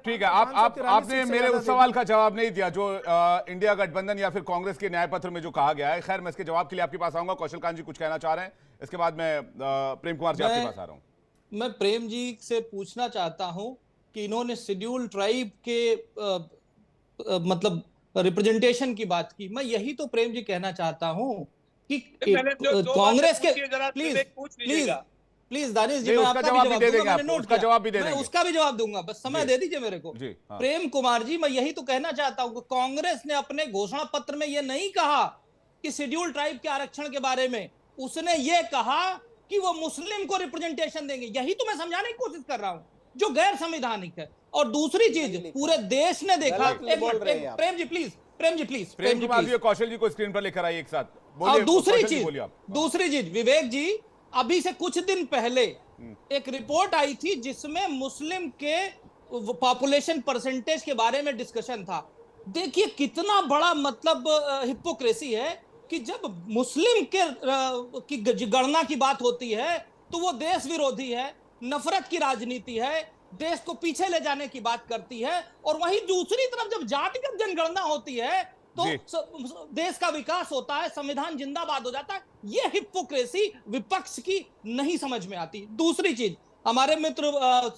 ठीक है, आपने मेरे उस सवाल का जवाब नहीं दिया जो इंडिया गठबंधन या फिर कांग्रेस के न्याय पत्र में जो कहा गया है। खैर, मैं इसके जवाब के लिए आपके पास आऊंगा। कौशल कांत जी कुछ कहना चाह रहे हैं, इसके बाद मैं प्रेम कुमार जी आपके पास आ रहा हूं। मैं प्रेम जी से पूछना चाहता हूं कि इन्होंने शेड्यूल ट्राइब के मतलब रिप्रेजेंटेशन की बात की। मैं यही तो प्रेम जी कहना चाहता हूं कि कांग्रेस के प्लीज दानिश जी, मैं आपका जवाब भी दूंगा, मैंने नोट किया, मैं उसका भी जवाब दूंगा, बस समय दे दीजिए मेरे को। हाँ। प्रेम कुमार जी, मैं यही तो कहना चाहता हूं कि कांग्रेस ने अपने घोषणा पत्र में यह नहीं कहा कि शेड्यूल ट्राइब के आरक्षण के बारे में, उसने ये कहा कि वो मुस्लिम को रिप्रेजेंटेशन देंगे। यही तो मैं समझाने की कोशिश कर रहा हूं, जो गैर संवैधानिक है। और दूसरी चीज पूरे देश ने देखा, प्रेम जी प्लीज, प्रेम कुमार जी कौशल जी को स्क्रीन पर लेकर आइए एक साथ। और दूसरी चीज विवेक जी, अभी से कुछ दिन पहले एक रिपोर्ट आई थी जिसमें मुस्लिम के पॉपुलेशन परसेंटेज के बारे में डिस्कशन था। देखिए कितना बड़ा मतलब हिपोक्रेसी है कि जब मुस्लिम की गणना की बात होती है तो वो देश विरोधी है, नफरत की राजनीति है, देश को पीछे ले जाने की बात करती है। और वहीं दूसरी तरफ जब जातिगत जनगणना होती है तो देश का विकास होता है, संविधान जिंदाबाद हो जाता है। ये हिपोक्रेसी विपक्ष की नहीं समझ में आती। दूसरी चीज, हमारे मित्र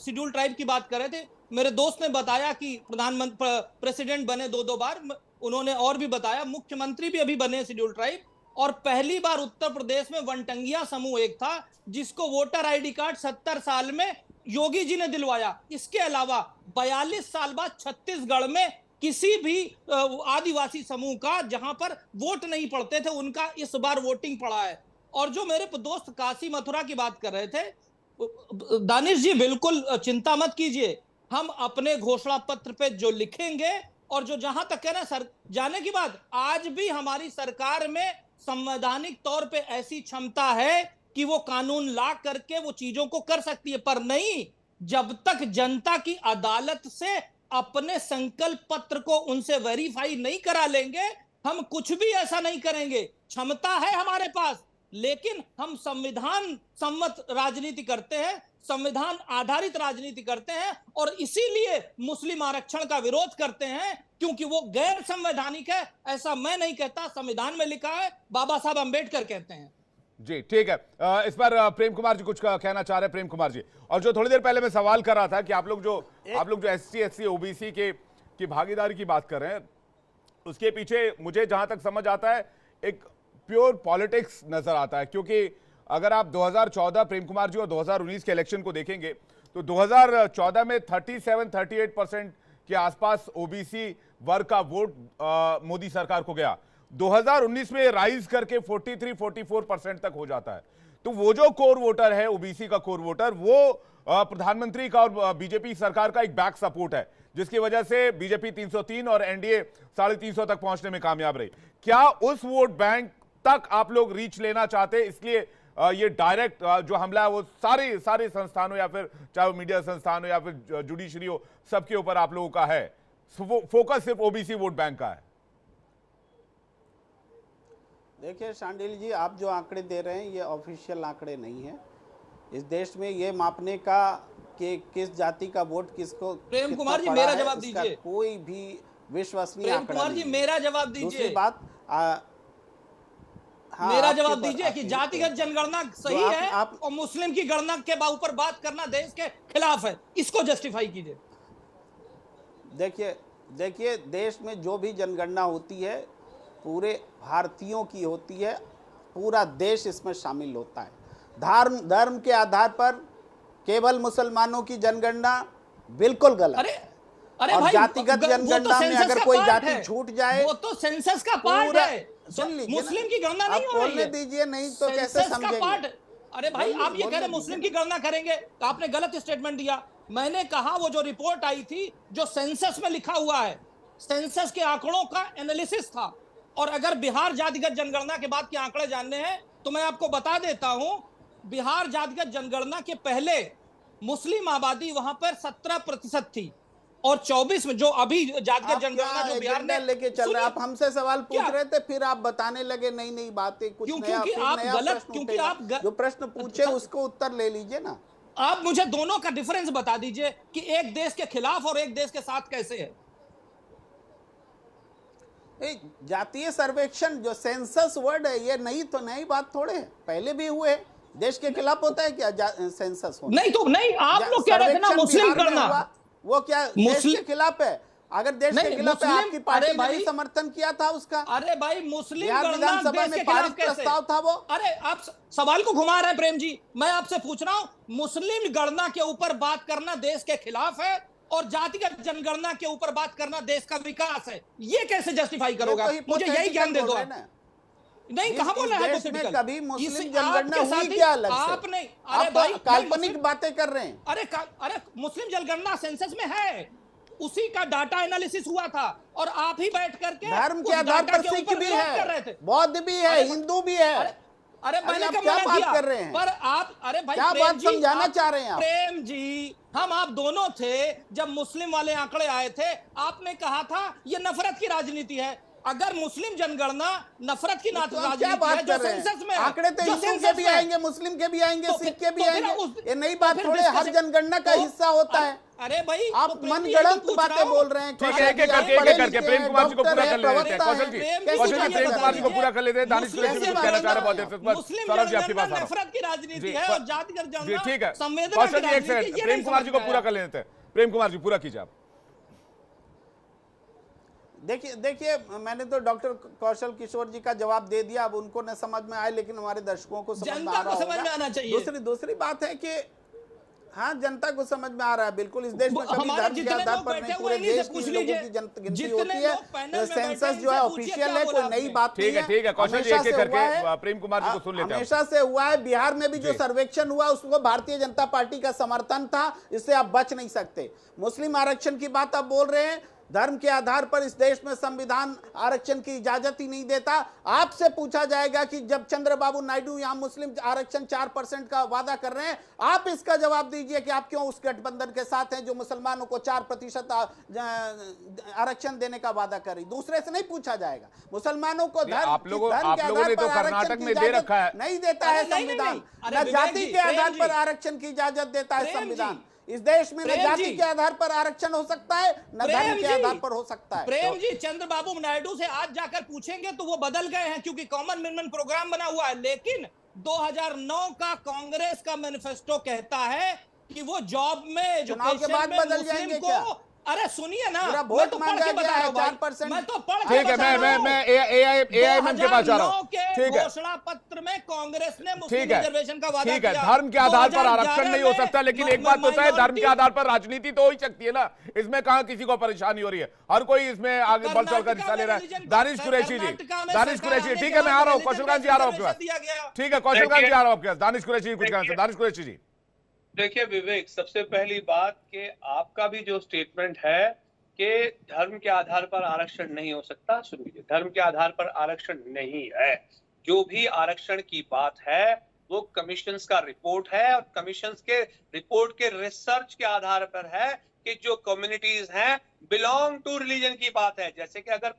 शेड्यूल ट्राइब की बात कर रहे थे, मेरे दोस्त ने बताया कि प्रधानमंत्री प्रेसिडेंट बने 2 बार, उन्होंने और भी बताया मुख्यमंत्री भी अभी बने शेड्यूल ट्राइब। और पहली बार उत्तर प्रदेश में वनटंगिया समूह एक था जिसको वोटर आईडी कार्ड 70 साल में योगी जी ने दिलवाया। इसके अलावा 42 साल बाद छत्तीसगढ़ में किसी भी आदिवासी समूह का जहां पर वोट नहीं पड़ते थे उनका इस बार वोटिंग पड़ा है। और जो मेरे दोस्त काशी मथुरा की बात कर रहे थे, दानिश जी बिल्कुल चिंता मत कीजिए, हम अपने घोषणा पत्र पे जो लिखेंगे और जो जहां तक है ना सर, जाने की बात, आज भी हमारी सरकार में संवैधानिक तौर पे ऐसी क्षमता है कि वो कानून ला करके वो चीजों को कर सकती है, पर नहीं जब तक जनता की अदालत से अपने संकल्प पत्र को उनसे वेरीफाई नहीं करा लेंगे, हम कुछ भी ऐसा नहीं करेंगे। क्षमता है हमारे पास, लेकिन हम संविधान सम्मत राजनीति करते हैं, संविधान आधारित राजनीति करते हैं और इसीलिए मुस्लिम आरक्षण का विरोध करते हैं क्योंकि वो गैर संवैधानिक है। ऐसा मैं नहीं कहता, संविधान में लिखा है, बाबा साहब अंबेडकर कहते हैं। जी ठीक है, इस पर प्रेम कुमार जी कुछ कहना चाह रहे हैं। प्रेम कुमार जी, और जो थोड़ी देर पहले मैं सवाल कर रहा था कि आप लोग जो एससी एसटी ओबीसी की भागीदारी की बात कर रहे हैं, उसके पीछे मुझे जहां तक समझ आता है एक प्योर पॉलिटिक्स नजर आता है। क्योंकि अगर आप 2014 प्रेम कुमार जी और 2019 के इलेक्शन को देखेंगे तो 2014 में 37-38% के आसपास ओबीसी वर्ग का वोट मोदी सरकार को गया। 2019 में राइज करके 43-44% तक हो जाता है। तो वो जो कोर वोटर है, ओबीसी का कोर वोटर, वो प्रधानमंत्री का और बीजेपी सरकार का एक बैक सपोर्ट है। जिसकी वजह से बीजेपी 303 और एनडीए 350 तक पहुंचने में कामयाब रही। क्या उस वोट बैंक तक आप लोग रीच लेना चाहते, इसलिए ये डायरेक्ट जो हमला है वो सारे संस्थानों या फिर चाहे वो मीडिया संस्थान हो या फिर जुडिशरी हो, सबके ऊपर आप लोगों का है, फोकस सिर्फ ओबीसी वोट बैंक का है? देखिए शांडिल जी, आप जो आंकड़े दे रहे हैं ये ऑफिशियल आंकड़े नहीं है। इस देश में ये मापने का कि किस जाति का वोट किसको, प्रेम कुमार जी मेरा जवाब दीजिए। कोई भी विश्वसनीय प्रेम कुमार जी मेरा जवाब दीजिए। दूसरी बात मेरा जवाब दीजिए कि जातिगत जनगणना सही है और मुस्लिम की गणना के ऊपर बात करना देश के खिलाफ है, इसको जस्टिफाई कीजिए। देखिए देश में जो भी जनगणना होती है पूरे भारतीयों की होती है, पूरा देश इसमें शामिल होता है। धर्म के आधार पर केवल मुसलमानों की जनगणना बिल्कुल गलत। अरे और भाई, जातिगत जनगणना में अगर कोई जाति छूट जाए, वो तो सेंसस का पार्ट है। सुन लीजिए, मुस्लिम की गणना नहीं हो रही है। बोलने दीजिए, नहीं तो कैसे समझेंगे? अरे भाई आप ये कह रहे मुस्लिम की गणना करेंगे, तो आपने गलत स्टेटमेंट दिया। मैंने कहा वो जो रिपोर्ट आई थी जो सेंसस में लिखा हुआ है, सेंसस के आंकड़ों का एनालिसिस था। और अगर बिहार जातिगत जनगणना के बाद के आंकड़े जानने हैं तो मैं आपको बता देता हूं, बिहार जातिगत जनगणना के पहले मुस्लिम आबादी वहां पर 17% थी और 24 में जो अभी जातिगत जनगणना जो बिहार ने लेके चल रहे, आप हमसे सवाल पूछ रहे थे, फिर आप बताने लगे नई बातें, कुछ क्योंकि आप गलत, क्योंकि आप जो प्रश्न पूछे उसको उत्तर ले लीजिए ना। आप मुझे दोनों का डिफरेंस बता दीजिए कि एक देश के खिलाफ और एक देश के साथ कैसे है। जातीय सर्वेक्षण जो सेंसस वर्ड है ये नई बात थोड़े है, पहले भी हुए। देश के खिलाफ होता है क्या सेंसस होना? नहीं तो नहीं, आप लोग कह रहे थे ना मुस्लिम करना, वो क्या देश के खिलाफ है? अगर देश के खिलाफ है, आपकी पार्टी ने भी समर्थन किया था उसका। अरे भाई मुस्लिम विधानसभा में पारित प्रस्ताव था वो। अरे आप सवाल को घुमा रहे हैं प्रेम जी। मैं आपसे पूछ रहा हूं, मुस्लिम गणना के ऊपर बात करना देश के खिलाफ है और जातिगत जनगणना के ऊपर बात करना देश का विकास है, ये कैसे जस्टिफाई करोगे? मुझे यही ज्ञान दे दो। नहीं, कहां बोल रहे हैं? कभी मुस्लिम जनगणना हुई क्या अलग से? आपने, अरे भाई काल्पनिक बातें कर रहे हैं। अरे मुस्लिम जनगणना सेंसस में है, उसी का डाटा एनालिसिस हुआ था और आप ही बैठ करके धर्म के आधार पर सिख भी है, बौद्ध भी है, हिंदू भी है। अरे मैंने क्या बात कर रहे हैं? पर आप, अरे भाई क्या बात समझाना चाह रहे हैं? प्रेम जी, हम आप दोनों थे जब मुस्लिम वाले आंकड़े आए थे, आपने कहा था ये नफरत की राजनीति है। अगर मुस्लिम जनगणना नफरत की राजनीति है जो सेंसस में, आंकड़े तो हिंदू के भी आएंगे, मुस्लिम के भी आएंगे, सिख के भी आएंगे, ये नई बात थोड़े हर जनगणना का हिस्सा होता है। अरे भाई आप मनगढ़ंत बातें बोल रहे हैं। ठीक है, एक करके प्रेम कुमार जी को पूरा कर लेते हैं। कौशल जी प्रेम कुमार जी को पूरा कर लेते हैं। दानिश कुरैशी भी कुछ कहना चाह रहे हैं। सौरभ जी आपके पास आ रहा हूं। नफरत की राजनीति है और जातिगत जनगणना, ठीक है संवेदना कौशल जी, एक सेकंड, प्रेम कुमार जी को पूरा कर लेते हैं। प्रेम कुमार जी पूरा कीजिए आप। देखिए मैंने तो डॉक्टर कौशल किशोर जी का जवाब दे दिया, अब उनको न समझ में आए लेकिन हमारे दर्शकों को समझ में आ रहा होगा। दूसरी बात है कि हाँ, जनता को समझ में आ रहा है बिल्कुल। इस देश में कभी धर्म के आधार पर नहीं, पूरे देश के लोगों की गिनती होती है। सेंसस जो है ऑफिशियल है, कोई नई बात नहीं है। ठीक है कौशल जी, एक करके प्रेम कुमार जी को सुन लेते हैं। हमेशा से हुआ है। बिहार में भी जो सर्वेक्षण हुआ उसको भारतीय जनता पार्टी का समर्थन था, इससे आप बच नहीं सकते। मुस्लिम आरक्षण की बात आप बोल रहे हैं, धर्म के आधार पर इस देश में संविधान आरक्षण की इजाजत ही नहीं देता। आपसे पूछा जाएगा कि जब चंद्रबाबू नायडू यहां मुस्लिम आरक्षण 4% का वादा कर रहे हैं, आप इसका जवाब दीजिए कि आप क्यों उस गठबंधन के साथ हैं जो मुसलमानों को 4% आरक्षण देने का वादा कर रही। दूसरे से नहीं पूछा जाएगा। मुसलमानों को धर्म के आधार पर आरक्षण की इजाजत नहीं देता है संविधान, न जाति के आधार पर आरक्षण की इजाजत देता है संविधान। इस देश में न जाति के आधार पर आरक्षण हो सकता है, न धर्म के आधार पर हो सकता है। प्रेम जी, चंद्रबाबू नायडू से आज जाकर पूछेंगे तो वो बदल गए हैं क्योंकि कॉमन मिनिमम प्रोग्राम बना हुआ है। लेकिन 2009 का कांग्रेस का मैनिफेस्टो कहता है कि वो जॉब में, चुनाव के बाद बदल जाएंगे क्या? अरे सुनिए ना, मैं तो पढ़ के बता रहा हूं, 4%। मैं तो पढ़ के बता रहा हूं। मैं एआईएम के पास जा रहा हूं। ठीक है, घोषणा पत्र में कांग्रेस ने मुस्लिम रिजर्वेशन का वादा किया। धर्म के आधार पर आरक्षण नहीं हो सकता, लेकिन एक बात होता है, धर्म के आधार पर राजनीति तो हो ही सकती है ना। इसमें कहां किसी को परेशानी हो रही है, हर कोई इसमें आगे बढ़ चढ़कर हिस्सा ले रहा है। दानिश कुरैशी जी, दानिश कुरैशी, ठीक है मैं आ रहा हूं। कौशल जी आ रहा हूं आपके पास। ठीक है कौशल जी आ रहा हूं आपके पास। दानिश कुरैशी कुछ कहना, दानिश कुरैशी जी। देखिए विवेक, सबसे पहली बात कि आपका भी जो स्टेटमेंट है कि धर्म के आधार पर आरक्षण नहीं हो सकता। सुनिए, धर्म के आधार पर आरक्षण नहीं है। जो भी आरक्षण की बात है वो कमीशंस का रिपोर्ट है, और कमीशंस के रिपोर्ट के रिसर्च के आधार पर है कि जो कम्युनिटीज हैं बिलोंग टू रिलीजन की बात है। जैसे कि अगर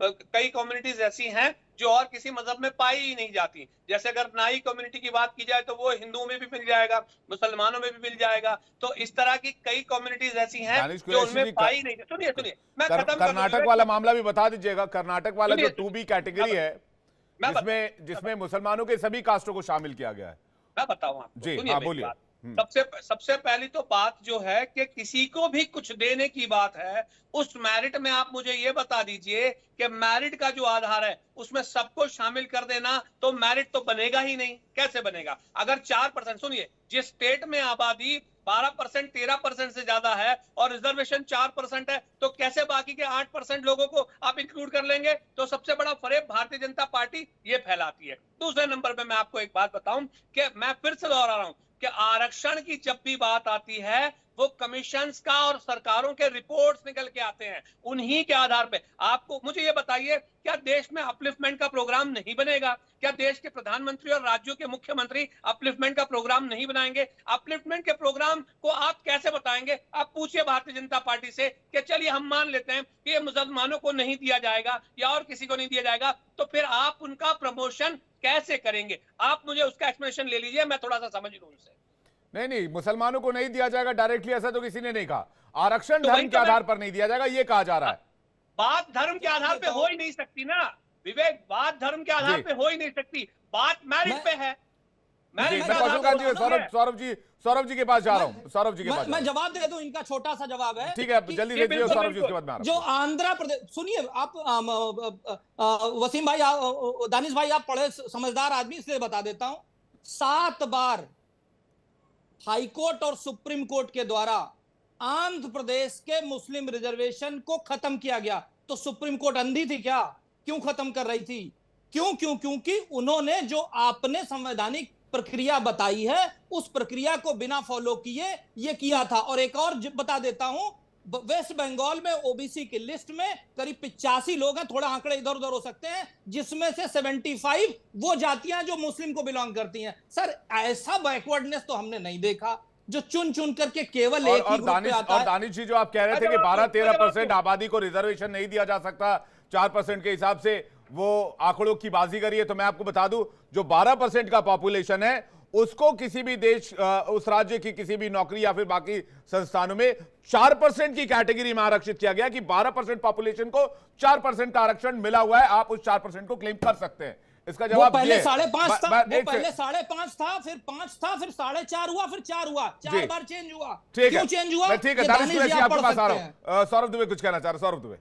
कई कम्युनिटीज ऐसी हैं जो और किसी मजहब में पाई ही नहीं जाती, जैसे अगर नाई कम्युनिटी की बात की जाए तो वो हिंदुओं में भी मिल जाएगा, मुसलमानों में भी मिल जाएगा। तो इस तरह की कई कम्युनिटीज ऐसी हैं जो उनमें पाई नहीं। सुनिए मैं खत्म कर्नाटक वाला मामला भी बता दीजिएगा। कर्नाटक वाला जो 2B कैटेगरी है जिसमें मुसलमानों के सभी कास्टों को शामिल किया गया है, मैं बताऊं आपको। जी सुनिए हाँ, मेरी बोलिए। बात। सबसे पहली तो बात जो है कि किसी को भी कुछ देने की बात है, उस मेरिट में आप मुझे ये बता दीजिए कि मेरिट का जो आधार है उसमें सबको शामिल कर देना तो मेरिट तो बनेगा ही नहीं। कैसे बनेगा? अगर 4%, सुनिए, जिस स्टेट में आबादी 12% 13% से ज्यादा है और रिजर्वेशन 4% है, तो कैसे बाकी के 8% लोगों को आप इंक्लूड कर लेंगे? तो सबसे बड़ा फरेब भारतीय जनता पार्टी ये फैलाती है। दूसरे नंबर पे मैं आपको एक बात बताऊं कि मैं फिर से दोहरा रहा हूं कि आरक्षण की जब भी बात आती है वो कमीशंस का और सरकारों के रिपोर्ट्स निकल के आते हैं, उन्हीं के आधार पे। आपको मुझे ये बताइए, क्या देश में अपलिफ्टमेंट का प्रोग्राम नहीं बनेगा? क्या देश के प्रधानमंत्री और राज्यों के मुख्यमंत्री अपलिफ्टमेंट का प्रोग्राम नहीं बनाएंगे? अपलिफ्टमेंट के प्रोग्राम को आप कैसे बताएंगे? आप पूछिए भारतीय जनता पार्टी से कि चलिए हम मान लेते हैं कि ये मुसलमानों को नहीं दिया जाएगा या और किसी को नहीं दिया जाएगा, तो फिर आप उनका प्रमोशन कैसे करेंगे? आप मुझे उसका एक्सप्लेनेशन ले लीजिए, मैं थोड़ा सा समझ लूं उनसे। नहीं, मुसलमानों को नहीं दिया जाएगा डायरेक्टली, ऐसा तो किसी ने नहीं कहा। आरक्षण धर्म के आधार पर नहीं दिया जाएगा, ये कहा जा रहा है। बात धर्म के आधार पे हो ही नहीं सकती ना विवेक, बात धर्म के आधार पे हो ही नहीं सकती, बात मैरिट पे है। सौरभ जी के पास जा रहा हूं। सौरभ जी के पास मैं जवाब दे दूं, इनका छोटा सा जवाब है। ठीक है, जल्दी दे दीजिए सौरभ जी, उसके बाद में। जो आंध्र प्रदेश, सुनिए आप, वसीम भाई, दानिश भाई, आप पढ़े समझदार आदमी, इसलिए बता देता हूं। 7 बार हाईकोर्ट और सुप्रीम कोर्ट के द्वारा आंध्र प्रदेश के मुस्लिम रिजर्वेशन को खत्म किया गया। तो सुप्रीम कोर्ट अंधी थी क्या? क्यों खत्म कर रही थी? क्योंकि उन्होंने जो आपने संवैधानिक प्रक्रिया बताई है उस प्रक्रिया को बिना फॉलो किए ये किया था। और एक और बता देता हूं, वेस्ट बंगाल में ओबीसी की लिस्ट में करीब 85 लोग हैं, थोड़ा आंकड़े इधर उधर हो सकते हैं, जिसमें से 75 वो जातियां जो मुस्लिम को बिलोंग करती हैं। सर, ऐसा बैकवर्डनेस तो हमने नहीं देखा जो चुन करके केवल एक ही ग्रुप पे आता है। और दानिश जी, जो आप कह रहे थे कि 12-13% आबादी को रिजर्वेशन नहीं दिया जा सकता 4% के हिसाब से, वो आंकड़ों की बाजीगरी है। तो मैं आपको बता दूं, जो 12% का पॉपुलेशन है उसको किसी भी देश, उस राज्य की किसी भी नौकरी या फिर बाकी संस्थानों में 4% की कैटेगरी में आरक्षित किया गया कि 12% पॉपुलेशन को 4% का आरक्षण मिला हुआ है, आप उस 4% को क्लेम कर सकते हैं। इसका जवाब पहले 5.5 था, वो पहले 5.5 था, फिर 5 था, फिर 4.5 हुआ, फिर 4 हुआ, 4 बार चेंज हुआ। क्यों चेंज हुआ? ठीक है, आपके पास आ रहा हूं। सौरभ दुबे कुछ कहना चाह रहे। सौरभ दुबे,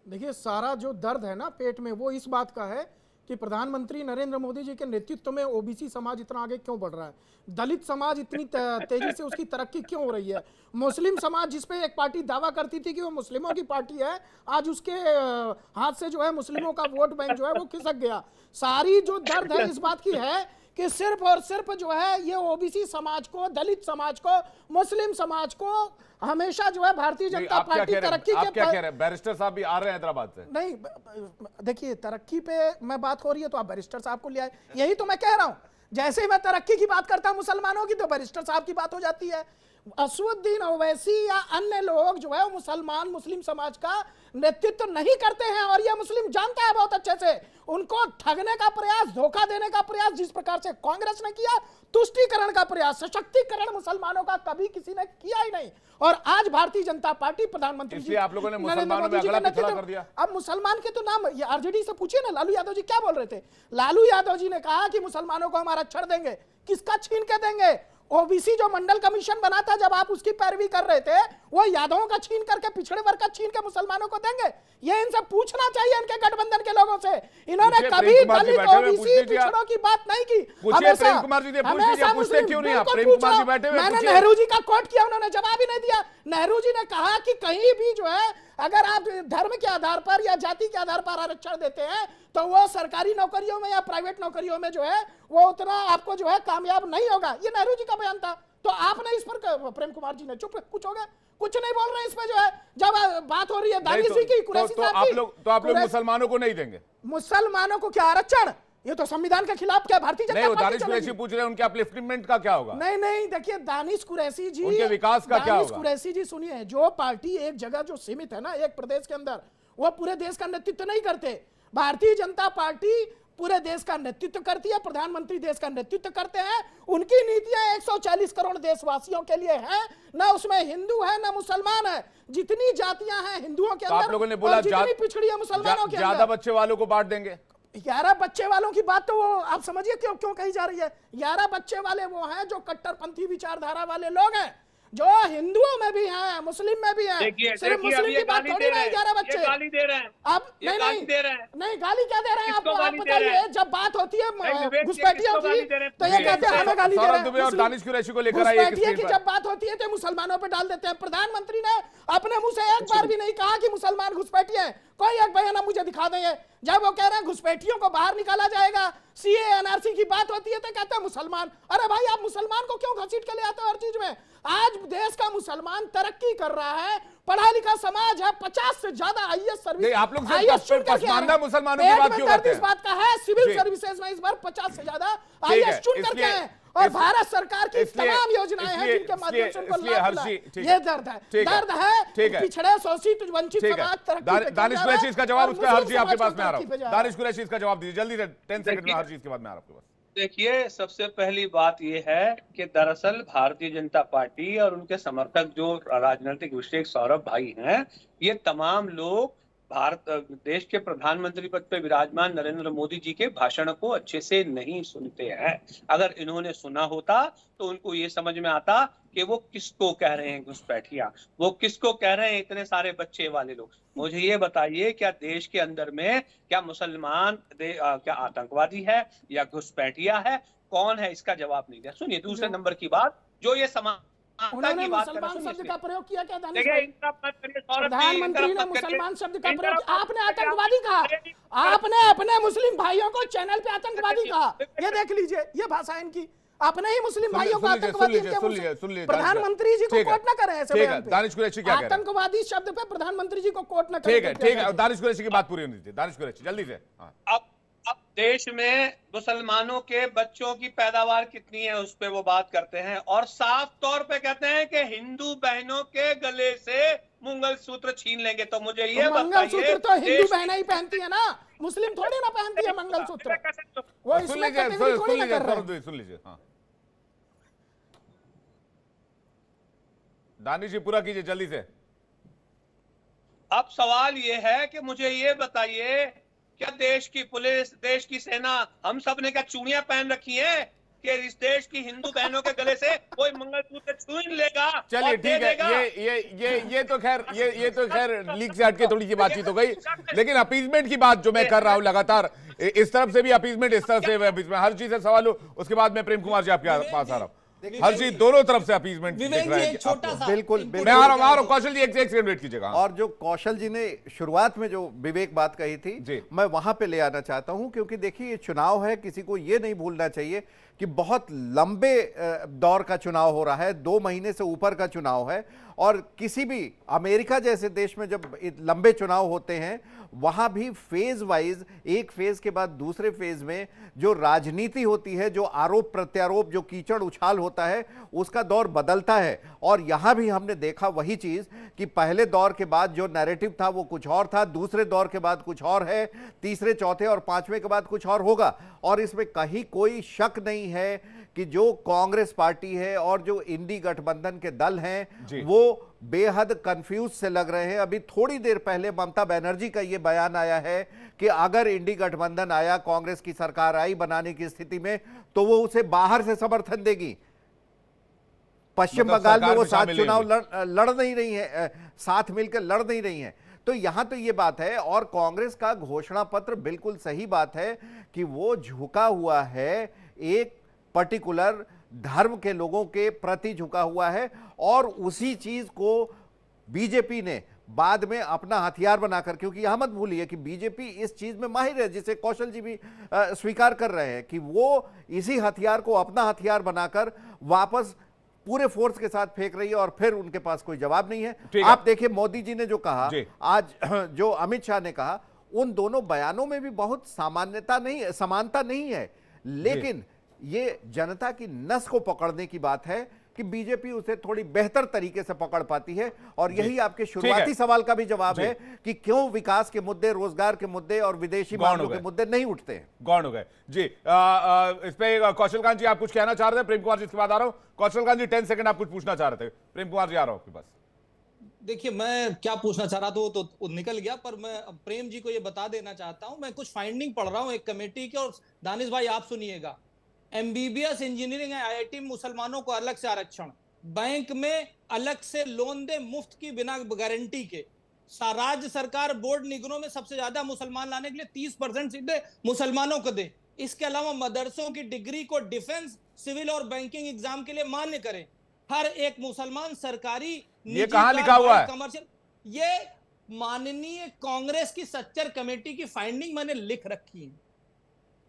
देखिए, सारा जो दर्द है ना पेट में, वो इस बात का है कि प्रधानमंत्री नरेंद्र मोदी जी के नेतृत्व में ओबीसी समाज इतना आगे क्यों बढ़ रहा है, दलित समाज इतनी तेजी से उसकी तरक्की क्यों हो रही है, मुस्लिम समाज जिस पे एक पार्टी दावा करती थी कि वो मुस्लिमों की पार्टी है, आज उसके हाथ से जो है मुस्लिमों का वोट बैंक जो है वो खिसक गया। सारी जो दर्द है इस बात की है कि सिर्फ और सिर्फ जो है ये ओबीसी समाज को, दलित समाज को, मुस्लिम समाज को हमेशा जो है भारतीय जनता पार्टी तरक्की के, क्या कह रहे हैं? बैरिस्टर साहब भी आ रहे हैं हैदराबाद से। नहीं, देखिए, तरक्की पे मैं बात हो रही है तो आप बैरिस्टर साहब को ले आए, यही तो मैं कह रहा हूं। जैसे ही मैं तरक्की की बात करता हूं मुसलमानों की, तो बैरिस्टर साहब की बात हो जाती है। असुद्दीन ओवैसी या अन्य लोग जो है मुस्लिम समाज का नेतृत्व नहीं करते हैं, और यह मुस्लिम जानता है बहुत अच्छे से। उनको ठगने का प्रयास, धोखा देने का प्रयास जिस प्रकार से कांग्रेस ने किया, तुष्टीकरण का प्रयास, सशक्तिकरण मुसलमानों का कभी किसी ने किया ही नहीं। और आज भारतीय जनता पार्टी, प्रधानमंत्री जी, आप लोगों ने मुसलमानों में अगला पिछड़ा कर दिया। अब मुसलमान के तो नाम, ये आरजेडी से पूछिए ना, लालू यादव जी क्या बोल रहे थे। लालू यादव जी ने कहा कि मुसलमानों को हम आरक्षण देंगे। किसका छीन के देंगे? ओबीसी जो मंडल कमीशन बना था, जब आप उसकी पैरवी कर रहे थे, वो यादवों का छीन करके, पिछड़े वर्ग का छीन के मुसलमानों को देंगे? ये इनसे पूछना चाहिए, इनके गठबंधन के लोगों से। इन्होंने कभी दलित, ओबीसी, पिछड़ों की बात नहीं की। प्रेम कुमार जी पूछते क्यों नहीं? आप प्रेम कुमार जी बैठे हुए, मैंने नेहरू जी का कोट किया, उन्होंने जवाब ही नहीं दिया। नेहरू जी ने कहा कि कहीं भी जो है अगर आप धर्म के आधार पर या जाति के आधार पर आरक्षण देते हैं तो वो सरकारी नौकरियों में या प्राइवेट नौकरियों में जो है वो उतना आपको जो है कामयाब नहीं होगा। ये नेहरू जी का बयान था। तो आपने इस पर प्रेम कुमार जी ने चुप कुछ हो गया, कुछ नहीं बोल रहे इस पे जो है। जब बात हो रही है दानिश जी की, कुरैशी साहब की, तो आप लोग मुसलमानों को नहीं देंगे? मुसलमानों को क्या आरक्षण? ये तो संविधान के खिलाफ क्या भारतीय जनता पार्टी दानिश कुरैशी पूछ रहे हैं उनके अपलिफ्टमेंट का क्या होगा? नहीं, देखिए दानिश कुरैशी जी, उनके विकास का क्या होगा? दानिश कुरैशी जी सुनिए, जो पार्टी एक जगह जो सीमित है ना, एक प्रदेश के अंदर, वो पूरे देश का नेतृत्व नहीं करते। भारतीय जनता पार्टी पूरे देश का नेतृत्व करती है, प्रधानमंत्री देश का नेतृत्व करते हैं। उनकी नीतियां 140 करोड़ देशवासियों के लिए हैं, ना उसमें हिंदू है ना मुसलमान है। जितनी जातियां हैं हिंदुओं के अंदर, आप लोगों ने बोला जितनी पिछड़ी है मुसलमानों के अंदर, ज्यादा बच्चे वालों को बांट देंगे। 11 बच्चे वालों की बात तो वो आप समझिए क्यों कही जा रही है। 11 बच्चे वाले वो हैं जो कट्टरपंथी विचारधारा वाले लोग हैं, जो हिंदुओं में भी हैं, मुस्लिम में भी हैं। सिर्फ मुस्लिम की बात थोड़ी ना, 11 बच्चे गाली दे रहे हैं। अब नहीं गाली क्या दे रहे हैं आप बताइए। जब बात होती है घुसपैठियों की तो ये कहते हैं हमें गाली दे रहे हैं। दानिश कुरैशी को लेकर आइए की जब बात होती है तो मुसलमानों पे डाल देते हैं। प्रधानमंत्री ने अपने मुंह से एक बार भी नहीं कहा कि मुसलमान घुसपैठी है। कोई एक बयान मुझे दिखा देंगे जब वो कह रहे हैं घुसपैठियों को बाहर निकाला जाएगा, सीए एनआरसी की बात होती है तो कहते हैं मुसलमान। अरे भाई आप मुसलमान को क्यों घसीट के ले आते हो हर चीज में? आज देश का मुसलमान तरक्की कर रहा है, पढ़ा लिखा समाज है, 50 से ज्यादा आईएएस सर्विस। आप लोग पसमानदा मुसलमानों की बात क्यों करते हैं? इस बात का है सिविल सर्विसेज में इस बार 50 से ज्यादा आईएएस चुन करके हैं, और भारत सरकार की तमाम योजनाएं हैं जिनके माध्यम से उनको लाभ मिला। ये दर्द है पिछड़े शोषित वंचित समाज तरक्की। दानिश कुरैशी इसका जवाब, उसका हर्जी आपके पास में आ रहा हूं। दानिश कुरैशी इसका जवाब दीजिए जल्दी से, 10 सेकंड में हर्जी के बाद में आ रहा हूं आपके पास। देखिए, सबसे पहली बात यह है कि दरअसल भारतीय जनता पार्टी और उनके समर्थक जो राजनीतिक विशेषज्ञ सौरभ भाई हैं, ये तमाम लोग भारत देश के प्रधानमंत्री पद पे विराजमान नरेंद्र मोदी जी के भाषण को अच्छे से नहीं सुनते हैं। अगर इन्होंने सुना होता तो उनको ये समझ में आता कि वो किसको कह रहे हैं घुसपैठिया, वो किसको कह रहे हैं इतने सारे बच्चे वाले लोग। मुझे ये बताइए, क्या देश के अंदर में क्या मुसलमान क्या आतंकवादी है या घुसपैठिया है? कौन है? इसका जवाब नहीं दिया। सुनिए दूसरे नंबर की बात, जो ये उन्होंने मुसलमान शब्द का प्रयोग किया क्या? प्रधानमंत्री ने मुसलमान शब्द का प्रयोग, आपने आतंकवादी कहा। आपने अपने मुस्लिम भाइयों को चैनल पे आतंकवादी कहा। ये देख लीजिए, ये भाषा इनकी, अपने ही मुस्लिम भाइयों को आतंकवादी। प्रधानमंत्री जी को कोट न करें ऐसे बयान पे। दानिश कुरैशी क्या कह रहे हैं? आतंकवादी शब्द पे प्रधानमंत्री जी को कोट न करें। ठीक है, दानिश कुरैशी की बात पूरी होनी चाहिए। दानिश कुरैशी जल्दी से। अब देश में मुसलमानों के बच्चों की पैदावार कितनी है उस पे वो बात करते हैं, और साफ तौर पे कहते हैं कि हिंदू बहनों के गले से मंगलसूत्र छीन लेंगे। तो मुझे ये मंगलसूत्र तो हिंदू बहनें ही पहनती है ना, मुस्लिम थोड़ी ना पहनती है मंगलसूत्र। वो इसमें कैटेगरी थोड़ी ना कर रहे हैं। सुन लीजिए। हाँ दानिश जी पूरा कीजिए जल्दी से। अब सवाल ये है कि मुझे ये बताइए, क्या देश की पुलिस, देश की सेना, हम सब ने क्या चूड़ियां पहन रखी हैं कि इस देश की हिंदू बहनों के गले से कोई मंगलसूत्र छीन लेगा? चलिए ठीक है, ये तो खैर लीक से हटके थोड़ी सी बातचीत हो गई, लेकिन अपीजमेंट की बात जो मैं कर रहा हूं लगातार, इस तरफ से भी अपीजमेंट, इस तरफ से बीच में हर चीज से सवाल हो। उसके बाद मैं प्रेम कुमार जी आपके पास आ रहा हूं। हर चीज दोनों तरफ से अपीजमेंट दिख रहा है। बिल्कुल मैं आ रहा हूं। कौशल जी एक सेकंड वेट कीजिएगा। और जो कौशल जी ने शुरुआत में जो विवेक बात कही थी, मैं वहां पे ले आना चाहता हूं, क्योंकि देखिए ये चुनाव है, किसी को ये नहीं भूलना चाहिए कि बहुत लंबे दौर का चुनाव हो रहा है, 2 महीने से ऊपर का चुनाव है। और किसी भी अमेरिका जैसे देश में जब लंबे चुनाव होते हैं, वहां भी फेज वाइज, एक फेज के बाद दूसरे फेज में जो राजनीति होती है, जो आरोप प्रत्यारोप, जो कीचड़ उछाल होता है, उसका दौर बदलता है। और यहां भी हमने देखा वही चीज कि पहले दौर के बाद जो नैरेटिव था वो कुछ और था, दूसरे दौर के बाद कुछ और है, तीसरे, चौथे और पांचवें के बाद कुछ और होगा। और इसमें कहीं कोई शक नहीं है कि जो कांग्रेस पार्टी है और जो इंडी गठबंधन के दल हैं, वो बेहद कंफ्यूज से लग रहे हैं। अभी थोड़ी देर पहले ममता बनर्जी का यह बयान आया है कि अगर इंडी गठबंधन आया, कांग्रेस की सरकार आई बनाने की स्थिति में, तो वो उसे बाहर से समर्थन देगी। पश्चिम बंगाल में वो साथ चुनाव लड़ नहीं रही है, साथ मिलकर लड़ नहीं रही है। तो यहां तो ये बात है। और कांग्रेस का घोषणा पत्र बिल्कुल सही बात है कि वो झुका हुआ है, एक पर्टिकुलर धर्म के लोगों के प्रति झुका हुआ है। और उसी चीज को बीजेपी ने बाद में अपना हथियार बनाकर, क्योंकि यह मत भूलिए कि बीजेपी इस चीज में माहिर है, जिसे कौशल जी भी स्वीकार कर रहे हैं कि वो इसी हथियार को अपना हथियार बनाकर वापस पूरे फोर्स के साथ फेंक रही है और फिर उनके पास कोई जवाब नहीं है। आप देखिए मोदी जी ने जो कहा आज, जो अमित शाह ने कहा, उन दोनों बयानों में भी बहुत समानता नहीं है, लेकिन ये जनता की नस को पकड़ने की बात है कि बीजेपी उसे थोड़ी बेहतर तरीके से पकड़ पाती है। और यही आपके शुरुआती सवाल का भी जवाब है कि क्यों विकास के मुद्दे, रोजगार के मुद्दे और विदेशी मामलों के मुद्दे नहीं उठते हैं। गौण हो गए जी। इस पे कौशल कांत जी आप कुछ कहना चाह रहे थे? प्रेम कुमार जी इसके बाद आ रहा हूं। कौशल कांत जी 10 सेकंड आप कुछ पूछना चाह रहे थे। प्रेम कुमार जी आ रहा हूं आपके पास। देखिए, मैं क्या पूछना चाह रहा था वो तो निकल गया, पर मैं प्रेम जी को ये बता देना चाहता हूं। मैं कुछ फाइंडिंग पढ़ रहा हूं एक कमेटी की, और दानिश भाई आप सुनिएगा। एमबीबीएस, इंजीनियरिंग, आईआईटी मुसलमानों को अलग से आरक्षण, बैंक में अलग से लोन दे मुफ्त की बिना गारंटी के, राज्य सरकार बोर्ड निगमों में सबसे ज्यादा मुसलमान लाने के लिए 30% सीटें मुसलमानों को दे। इसके अलावा मदरसों की डिग्री को डिफेंस, सिविल और बैंकिंग एग्जाम के लिए मान्य करें। हर एक मुसलमान सरकारी, ये कहां लिखा हुआ है? कमर्शियल, ये माननीय कांग्रेस की सच्चर कमेटी की फाइंडिंग मैंने लिख रखी है,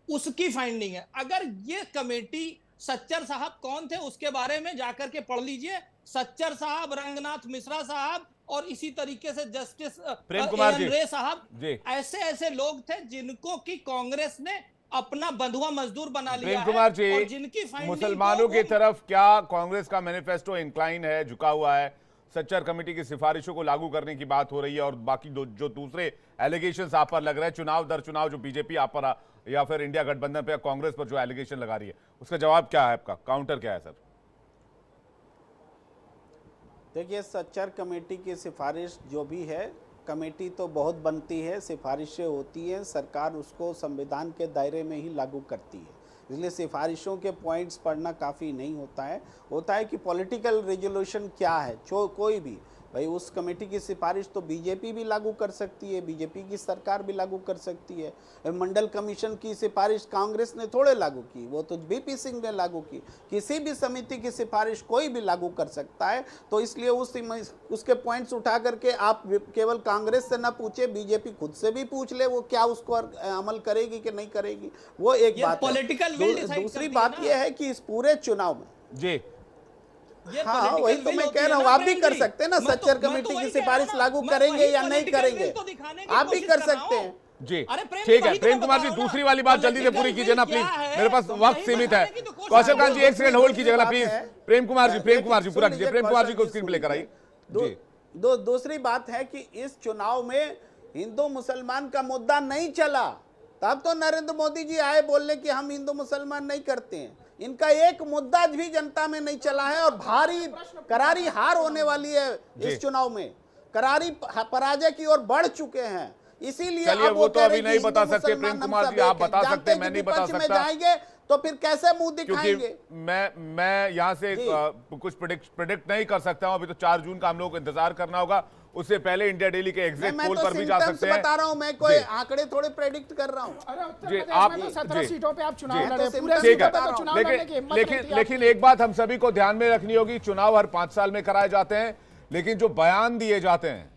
उसकी फाइंडिंग है। अगर ये कमेटी, सच्चर साहब कौन थे उसके बारे में जाकर के पढ़ लीजिए। सच्चर साहब, रंगनाथ मिश्रा साहब और इसी तरीके से जस्टिस प्रेम कुमार जी रे साहब, ऐसे लोग थे जिनको की कांग्रेस ने अपना बंधुआ मजदूर बना लिया। प्रेम कुमार जी, और जिनकी मुसलमानों की तरफ क्या कांग्रेस का मैनिफेस्टो इंक्लाइन है, झुका हुआ है? सच्चर कमेटी की सिफारिशों को लागू करने की बात हो रही है और बाकी जो दूसरे एलिगेशंस आप पर लग रहे हैं, चुनाव दर चुनाव जो बीजेपी आप पर या फिर इंडिया गठबंधन पे कांग्रेस पर जो एलिगेशन लगा रही है, उसका जवाब क्या है आपका? काउंटर क्या है सर? देखिए, सच्चर कमेटी की सिफारिश जो भी है, कमेटी तो बहुत बनती है, सिफारिशें होती हैं, सरकार उसको संविधान के दायरे में ही लागू करती है। इसलिए सिफारिशों के पॉइंट्स पढ़ना काफ़ी नहीं होता है कि पॉलिटिकल रेजोल्यूशन क्या है। कोई भी भाई उस कमेटी की सिफारिश तो बीजेपी भी लागू कर सकती है, बीजेपी की सरकार भी लागू कर सकती है। मंडल कमीशन की सिफारिश कांग्रेस ने थोड़े लागू की, वो तो बीपी सिंह ने लागू की। किसी भी समिति की सिफारिश कोई भी लागू कर सकता है। तो इसलिए उसके पॉइंट्स उठा करके आप केवल कांग्रेस से ना पूछे, बीजेपी खुद से भी पूछ ले वो क्या उसको अमल करेगी कि नहीं करेगी, वो एक बात है। दूसरी बात यह है कि इस पूरे चुनाव में जी, हाँ वही तो मैं कह रहा हूँ, आप भी कर सकते हैं ना, सच्चर कमेटी की सिफारिश लागू करेंगे या नहीं करेंगे, आप भी कर सकते हैं जी। ठीक है प्रेम कुमार जी, दूसरी वाली बात जल्दी से पूरी कीजिए ना प्लीज, मेरे पास वक्त सीमित है। कौशल कांत जी 1 सेकंड होल्ड कीजिएगा प्लीज। प्रेम कुमार जी पूरा कीजिए। प्रेम कुमार जी को स्क्रीन पे लेकर आइए। दूसरी बात है कि इस चुनाव में हिंदू मुसलमान का मुद्दा नहीं चला, तब तो नरेंद्र मोदी जी आए बोलने कि हम हिंदू मुसलमान नहीं करते हैं। इनका एक मुद्दा भी जनता में नहीं चला है और भारी करारी हार होने वाली है इस चुनाव में, करारी पराजय की ओर बढ़ चुके हैं। इसीलिए वो तो अभी नहीं बता सकते प्रेम कुमार जी, आप बता सकते हैं, मैं नहीं बता सकता। जाएंगे तो फिर कैसे मुंह दिखाएंगे? मैं यहाँ से कुछ प्रेडिक्ट नहीं कर सकता हूँ। अभी तो 4 जून का हम लोग को इंतजार करना होगा, उससे पहले इंडिया डेली के एग्जिट पोल पर भी जा सकते हैं। बता रहा हूं, मैं कोई आंकड़े थोड़े प्रेडिक्ट कर रहा हूं। जी, आप 17 सीटों पे आप चुनाव लड़े, पूरे सीटों पे तो चुनाव लड़ने की हिम्मत नहीं थी। लेकिन एक बात हम सभी को ध्यान में रखनी होगी, चुनाव हर 5 साल में कराए जाते हैं, लेकिन जो बयान दिए जाते हैं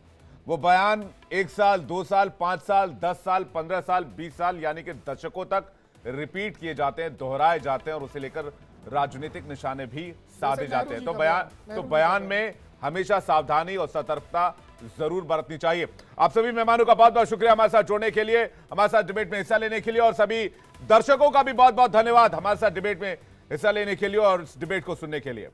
वो बयान 1 साल, 2 साल, 5 साल, 10 साल, 15 साल, 20 साल यानी कि दशकों तक रिपीट किए जाते हैं, दोहराए जाते हैं और उसे लेकर राजनीतिक निशाने भी साधे जाते हैं। तो बयान में हमेशा सावधानी और सतर्कता जरूर बरतनी चाहिए। आप सभी मेहमानों का बहुत बहुत शुक्रिया हमारे साथ जुड़ने के लिए, हमारे साथ डिबेट में हिस्सा लेने के लिए, और सभी दर्शकों का भी बहुत बहुत धन्यवाद हमारे साथ डिबेट में हिस्सा लेने के लिए और इस डिबेट को सुनने के लिए।